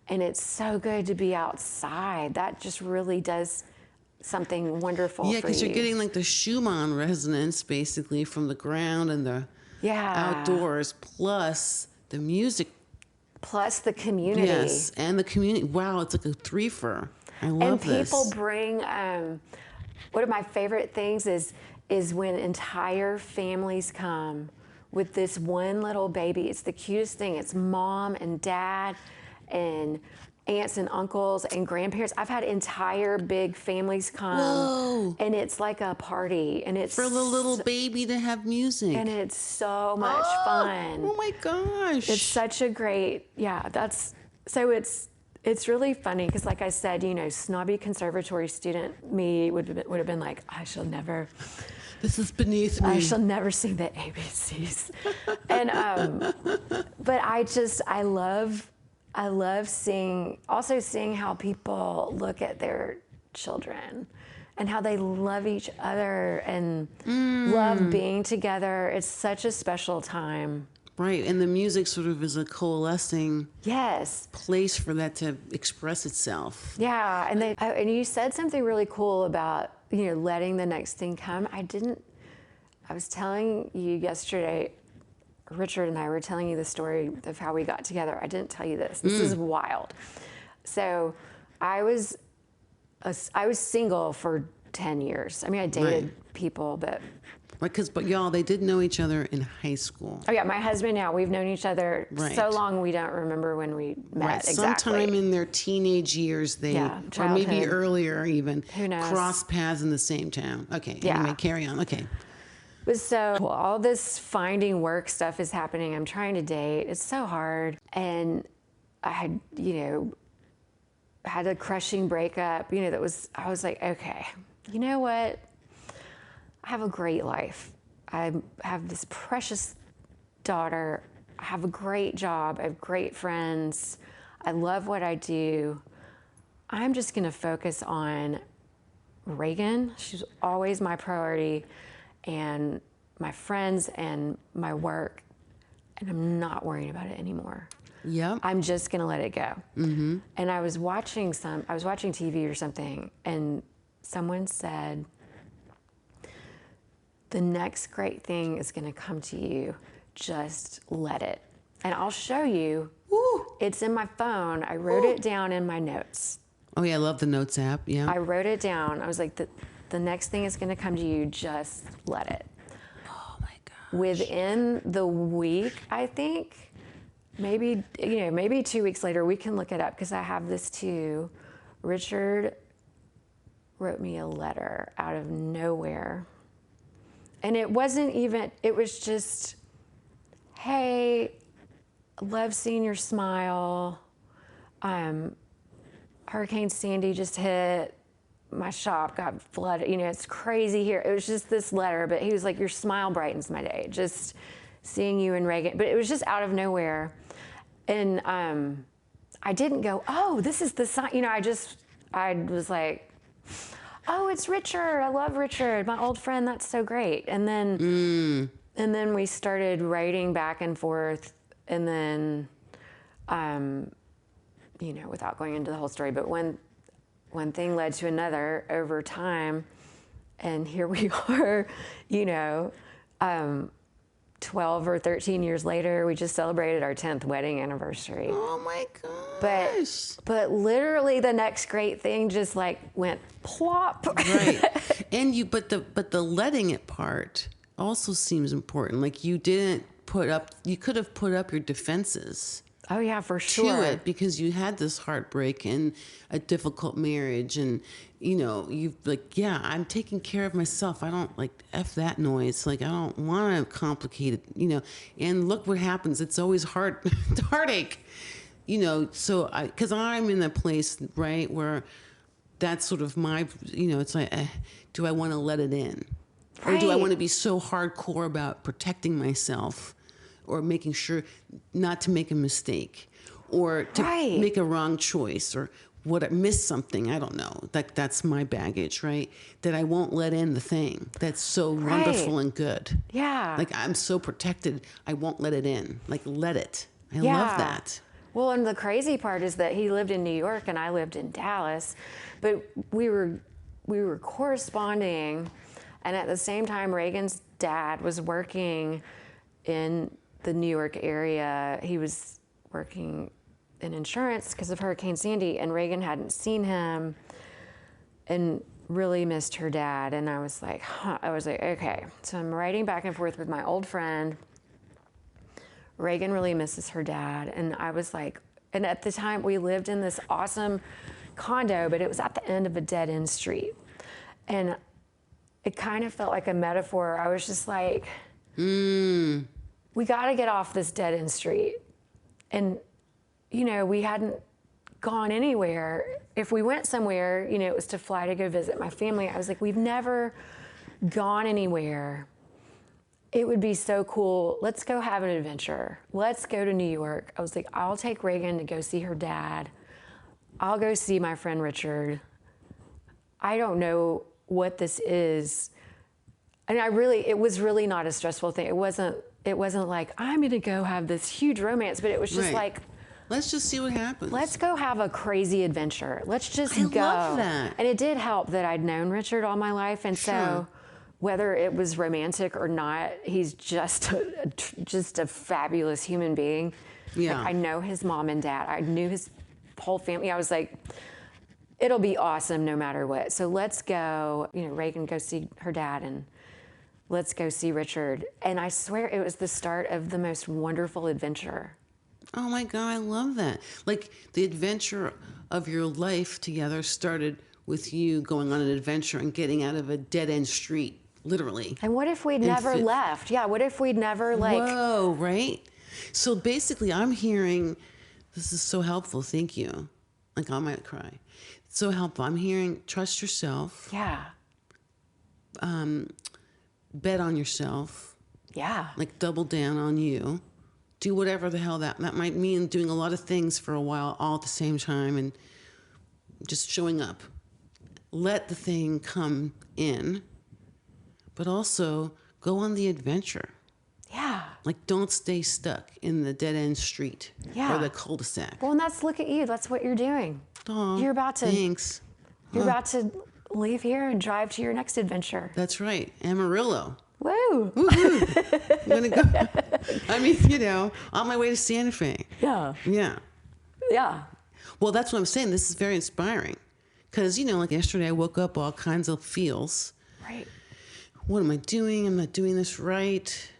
And it's so good to be outside. That just really does something wonderful for you. Yeah, because you're getting like the Schumann resonance basically from the ground and the outdoors, plus the music. Plus the community. Yes, and the community. Wow, it's like a threefer. I love this. And people bring, one of my favorite things is when entire families come with this one little baby. It's the cutest thing. It's mom and dad and aunts and uncles and grandparents. I've had entire big families come. Whoa. And it's like a party. And it's for the little baby to have music. And it's so much fun. Oh my gosh. It's such a great, it's really funny because, like I said, you know, snobby conservatory student me would have been like, I shall never. This is beneath me. I shall never sing the ABCs. And but I love seeing how people look at their children and how they love each other and love being together. It's such a special time. Right, and the music sort of is a coalescing place for that to express itself. Yeah, and you said something really cool about, you know, letting the next thing come. I was telling you yesterday, Richard and I were telling you the story of how we got together. I didn't tell you this. This is wild. So I was single for 10 years. I mean, I dated people, but... Right, but y'all, they did know each other in high school. Oh yeah, my husband now, we've known each other so long we don't remember when we met exactly. Sometime in their teenage years, or maybe earlier even, who knows, crossed paths in the same town. Okay, anyway, carry on. Okay. So all this finding work stuff is happening. I'm trying to date. It's so hard. And I had, had a crushing breakup, I was like, okay, you know what? I have a great life. I have this precious daughter. I have a great job. I have great friends. I love what I do. I'm just going to focus on Reagan. She's always my priority, and my friends and my work. And I'm not worrying about it anymore. Yep. I'm just going to let it go. Mm-hmm. And I was watching TV or something, and someone said, the next great thing is going to come to you. Just let it. And I'll show you. Ooh. It's in my phone. I wrote it down in my notes. Oh, yeah, I love the Notes app. Yeah. I wrote it down. I was like, the next thing is going to come to you. Just let it. Oh, my gosh. Within the week, I think, maybe 2 weeks later, we can look it up because I have this too. Richard wrote me a letter out of nowhere. And it was just, hey, love seeing your smile. Hurricane Sandy just hit. My shop got flooded. It's crazy here. It was just this letter, but he was like, your smile brightens my day. Just seeing you and Reagan. But it was just out of nowhere. And I didn't go, oh, this is the sign. I was like, oh, it's Richard. I love Richard, my old friend. That's so great. And then we started writing back and forth. And then, without going into the whole story, but when one thing led to another over time. And here we are, you know, 12 or 13 years later, we just celebrated our 10th wedding anniversary. Oh my gosh. But literally the next great thing just like went plop. Right. And but the letting it part also seems important. Like you could have put up your defenses. Oh yeah, for sure. To it, because you had this heartbreak and a difficult marriage, and you've like, yeah, I'm taking care of myself. I don't like F that noise. Like I don't want to complicate it, and look what happens. It's always heartache, so because I'm in that place, right, where that's sort of my, it's like, do I want to let it in? Right. Or do I want to be so hardcore about protecting myself or making sure not to make a mistake or to make a wrong choice or miss something? I don't know. That's my baggage, right? That I won't let in the thing that's so wonderful and good. Yeah. Like I'm so protected, I won't let it in. Like let it. I love that. Well, and the crazy part is that he lived in New York and I lived in Dallas, but we were corresponding, and at the same time, Reagan's dad was working in the New York area. He was working in insurance because of Hurricane Sandy, and Reagan hadn't seen him and really missed her dad. And I was like, okay. So I'm writing back and forth with my old friend. Reagan really misses her dad. And I was like, and at the time we lived in this awesome condo, but it was at the end of a dead end street. And it kind of felt like a metaphor. I was just like, we got to get off this dead end street. And, we hadn't gone anywhere. If we went somewhere, it was to fly to go visit my family. I was like, we've never gone anywhere. It would be so cool. Let's go have an adventure. Let's go to New York. I was like, I'll take Reagan to go see her dad. I'll go see my friend Richard. I don't know what this is. And it was really not a stressful thing. It wasn't like, I'm going to go have this huge romance, but it was just like, let's just see what happens. Let's go have a crazy adventure. Let's just go. I love that. And it did help that I'd known Richard all my life. And so whether it was romantic or not, he's just a fabulous human being. Yeah. Like, I know his mom and dad. I knew his whole family. I was like, it'll be awesome no matter what. So let's go, Reagan go see her dad, and let's go see Richard. And I swear it was the start of the most wonderful adventure. Oh my God, I love that. Like the adventure of your life together started with you going on an adventure and getting out of a dead end street, literally. And what if we'd never left? Yeah, what if we'd never Whoa, right? So basically I'm hearing, this is so helpful, thank you. Like I might cry. It's so helpful. I'm hearing trust yourself. Yeah. Bet on yourself. Yeah. Like double down on you. Do whatever the hell that might mean, doing a lot of things for a while all at the same time and just showing up. Let the thing come in, but also go on the adventure. Yeah. Like don't stay stuck in the dead end street or the cul-de-sac. Well, and look at you. That's what you're doing. Oh, you're about to. Thanks. You're about to leave here and drive to your next adventure. That's right. Amarillo. Woo! Woohoo! I'm gonna go. I mean, on my way to Santa Fe. Yeah. Yeah. Yeah. Well, that's what I'm saying. This is very inspiring. Because, like yesterday I woke up all kinds of feels. Right. What am I doing? I'm not doing this right.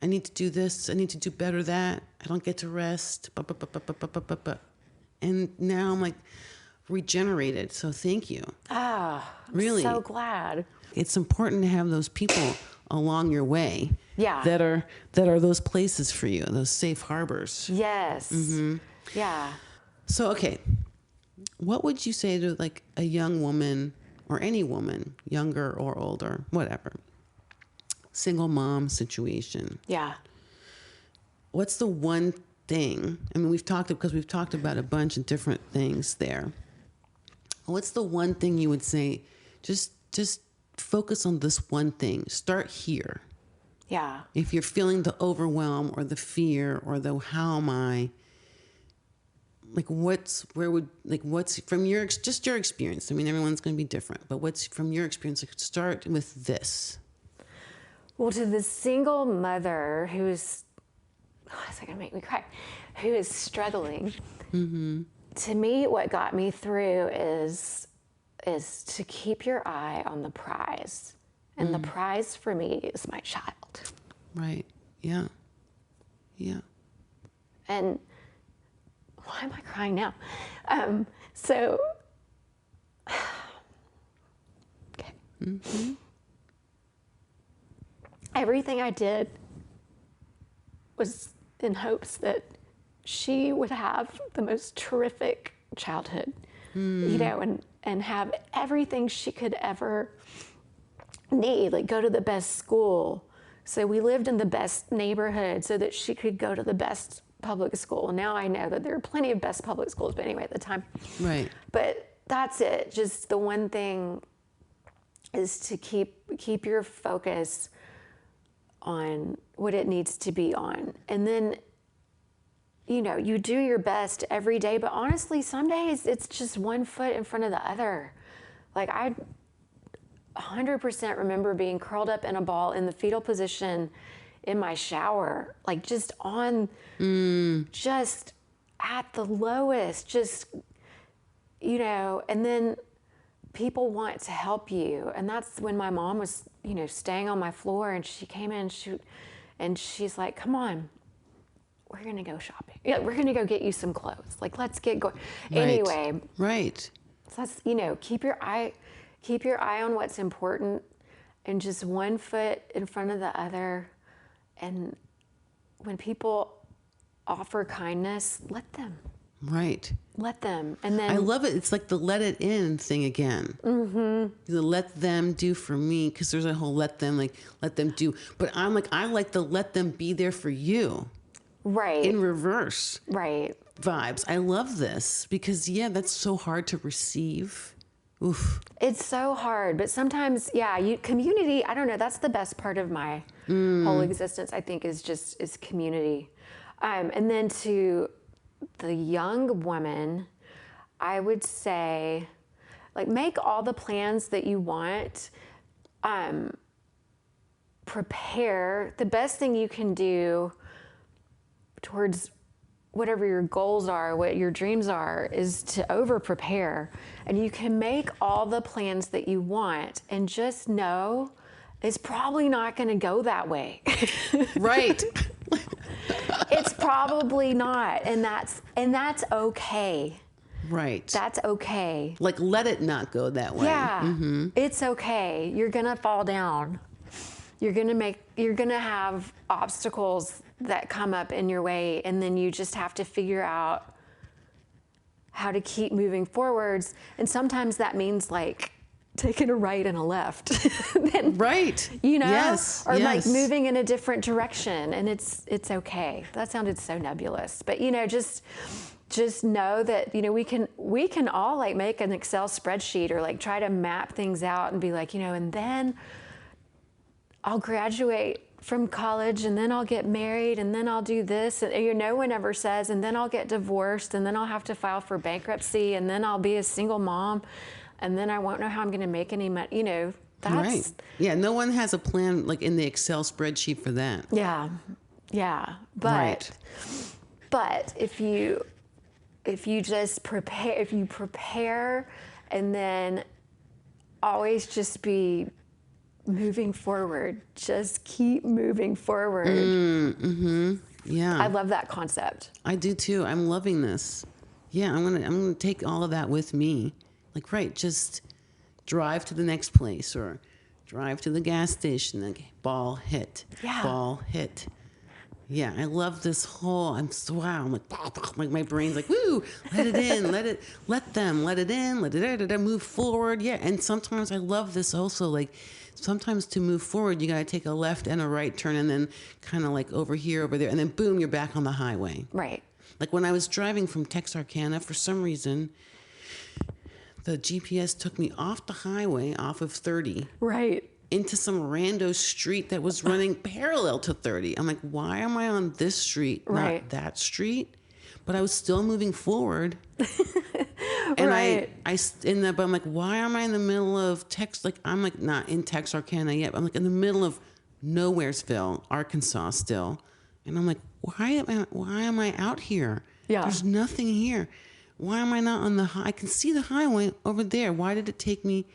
I need to do this. I need to do better that. I don't get to rest. And now I'm like regenerated. So thank you. I'm so glad. It's important to have those people along your way. Yeah. That are those places for you, those safe harbors. Yes. Mm-hmm. Yeah. So, okay. What would you say to like a young woman or any woman, younger or older, whatever, single mom situation? Yeah. What's the one thing? I mean, we've talked about a bunch of different things there. What's the one thing you would say? Just focus on this one thing. Start here. Yeah. If you're feeling the overwhelm or the fear or the how am I, like what's from your just your experience? I mean, everyone's going to be different, but what's from your experience? Like, start with this. Well, to the single mother who's, it's going to make me cry, who is struggling. To me, what got me through is to keep your eye on the prize, and the prize for me is my child. Right. Yeah. Yeah. And why am I crying now? So, okay. Everything I did was in hopes that she would have the most terrific childhood, you know, and have everything she could ever need, like go to the best school. So we lived in the best neighborhood so that she could go to the best public school. Now I know that there are plenty of best public schools, but anyway, at the time. Right. But that's it. Just the one thing is to keep your focus on what it needs to be on. And then, you know, you do your best every day, but honestly, some days it's just one foot in front of the other. Like I 100% remember being curled up in a ball in the fetal position in my shower, like just on, just at the lowest, just, you know, and then people want to help you. And that's when my mom was, you know, staying on my floor, and she came in and she's like, come on, we're going to go shopping. Yeah, we're going to go get you some clothes. Like, let's get going. Right. Anyway. Right. So that's, you know, keep your eye on what's important, and just one foot in front of the other. And when people offer kindness, let them. Right. Let them. And then I love it. It's like the let it in thing again. The let them do for me, because there's a whole let them do. But I'm like, I like the let them be there for you. Right. In reverse. Right. Vibes. I love this because, yeah, that's so hard to receive. Oof. It's so hard, but sometimes, yeah, community, I don't know, that's the best part of my whole existence, I think, is community. And then to the young woman, I would say, like, make all the plans that you want. Prepare. The best thing you can do towards whatever your goals are, what your dreams are, is to over prepare. And you can make all the plans that you want, and just know it's probably not going to go that way. Right. It's probably not. And that's okay. Right. That's okay. Like, let it not go that way. Yeah. It's okay. You're going to fall down. You're going to have obstacles that come up in your way, and then you just have to figure out how to keep moving forwards. And sometimes that means like taking a right and a left. Right. You know? Yes. Or yes. like moving in a different direction, and it's okay. That sounded so nebulous. But you know, just know that, you know, we can all like make an Excel spreadsheet, or like try to map things out and be like, you know, and then I'll graduate from college, and then I'll get married, and then I'll do this, and you know, no one ever says, and then I'll get divorced, and then I'll have to file for bankruptcy, and then I'll be a single mom, and then I won't know how I'm going to make any money. You know, that's right. Yeah, no one has a plan like in the Excel spreadsheet for that. Yeah, but if you just prepare, and then always just be moving forward, just keep moving forward. Yeah, I love that concept. I do too. I'm loving this. Yeah, I'm gonna take all of that with me. Like, right, just drive to the next place, or drive to the gas station. Like, ball hit. Yeah. Ball hit. Yeah, I love this whole. Wow. I'm like my brain's like, woo, let it in, let it in, let it move forward. Yeah, and sometimes I love this also. Like, sometimes to move forward, you gotta take a left and a right turn, and then kind of like over here, over there, and then boom, you're back on the highway. Right. Like when I was driving from Texarkana, for some reason, the GPS took me off the highway, off of 30. Right. Into some rando street that was running parallel to 30. I'm like, why am I on this street, Right. not that street? but I was still moving forward. And Right. but I'm like, why am I in the middle of I'm like not in Texarkana yet. But I'm like in the middle of Nowheresville, Arkansas still. And I'm like, why am I out here? Yeah. There's nothing here. Why am I not on I can see the highway over there. Why did it take me?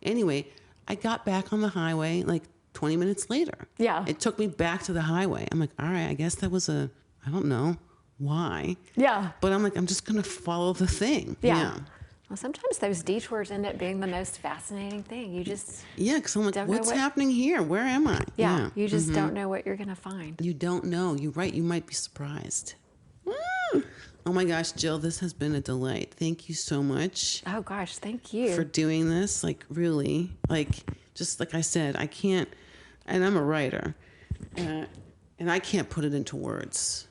Anyway, I got back on the highway like 20 minutes later. Yeah. It took me back to the highway. I'm like, all right, I guess that was I don't know why. Yeah. But I'm like, I'm just going to follow the thing. Yeah. Well, sometimes those detours end up being the most fascinating thing. You just Yeah, because I'm like, don't know what's happening here? Where am I? Yeah. You just don't know what you're going to find. You don't know. You're right. You might be surprised. Oh my gosh, Jill, this has been a delight. Thank you so much Oh gosh, thank you. for doing this. Like, really, like, just like I said, I can't, and I'm a writer, and I can't put it into words,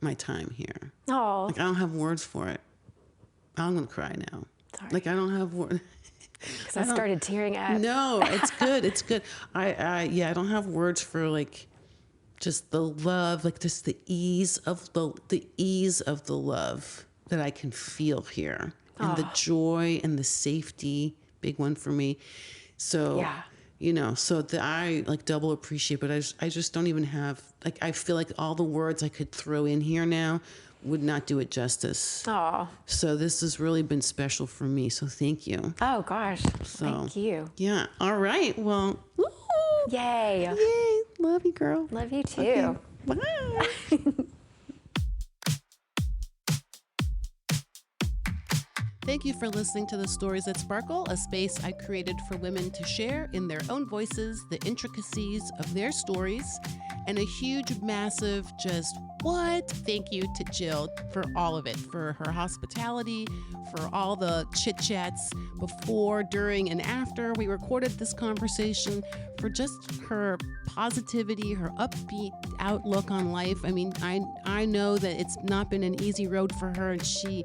my time here. Oh, Like, I don't have words for it. I'm going to cry now. Sorry. Like, I don't have words. because I started tearing up. No, it's good. It's good. I don't have words for like just the love, like just the ease of the love that I can feel here, and the joy and the safety, big one for me. So, Yeah. so I like double appreciate, but I just don't even have, like, I feel like all the words I could throw in here now would not do it justice. Oh. So this has really been special for me. So thank you. Oh gosh. Thank you. Yeah. All right. Well, woo! Yay. Yay. Love you, girl. Love you too. Bye. Thank you for listening to The Stories That Sparkle, a space I created for women to share in their own voices the intricacies of their stories. And a huge, massive, just what? Thank you to Jill for all of it, for her hospitality, for all the chit chats before, during, and after we recorded this conversation, for just her positivity, her upbeat outlook on life. I mean, I know that it's not been an easy road for her, and she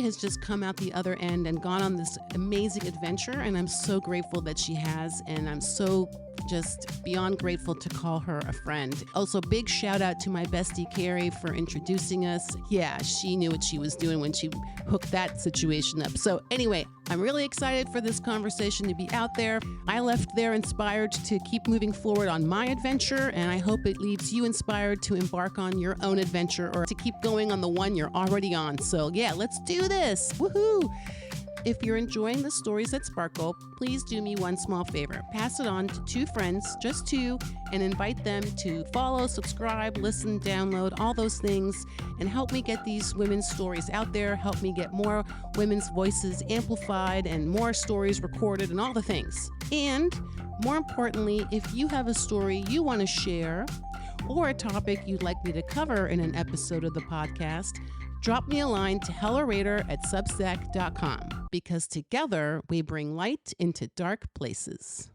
has just come out the other end and gone on this amazing adventure, and I'm so grateful that she has, and I'm so just beyond grateful to call her a friend. Also, big shout out to my bestie Carrie for introducing us. Yeah, she knew what she was doing when she hooked that situation up. So anyway, I'm really excited for this conversation to be out there. I left there inspired to keep moving forward on my adventure, and I hope it leaves you inspired to embark on your own adventure or to keep going on the one you're already on. So yeah, let's do this. Woohoo! If you're enjoying the Stories That Sparkle, please do me one small favor. Pass it on to 2 friends, just 2, and invite them to follow, subscribe, listen, download, all those things, and help me get these women's stories out there, help me get more women's voices amplified and more stories recorded and all the things. And more importantly, if you have a story you want to share or a topic you'd like me to cover in an episode of the podcast, drop me a line to hellarader@substack.com, because together we bring light into dark places.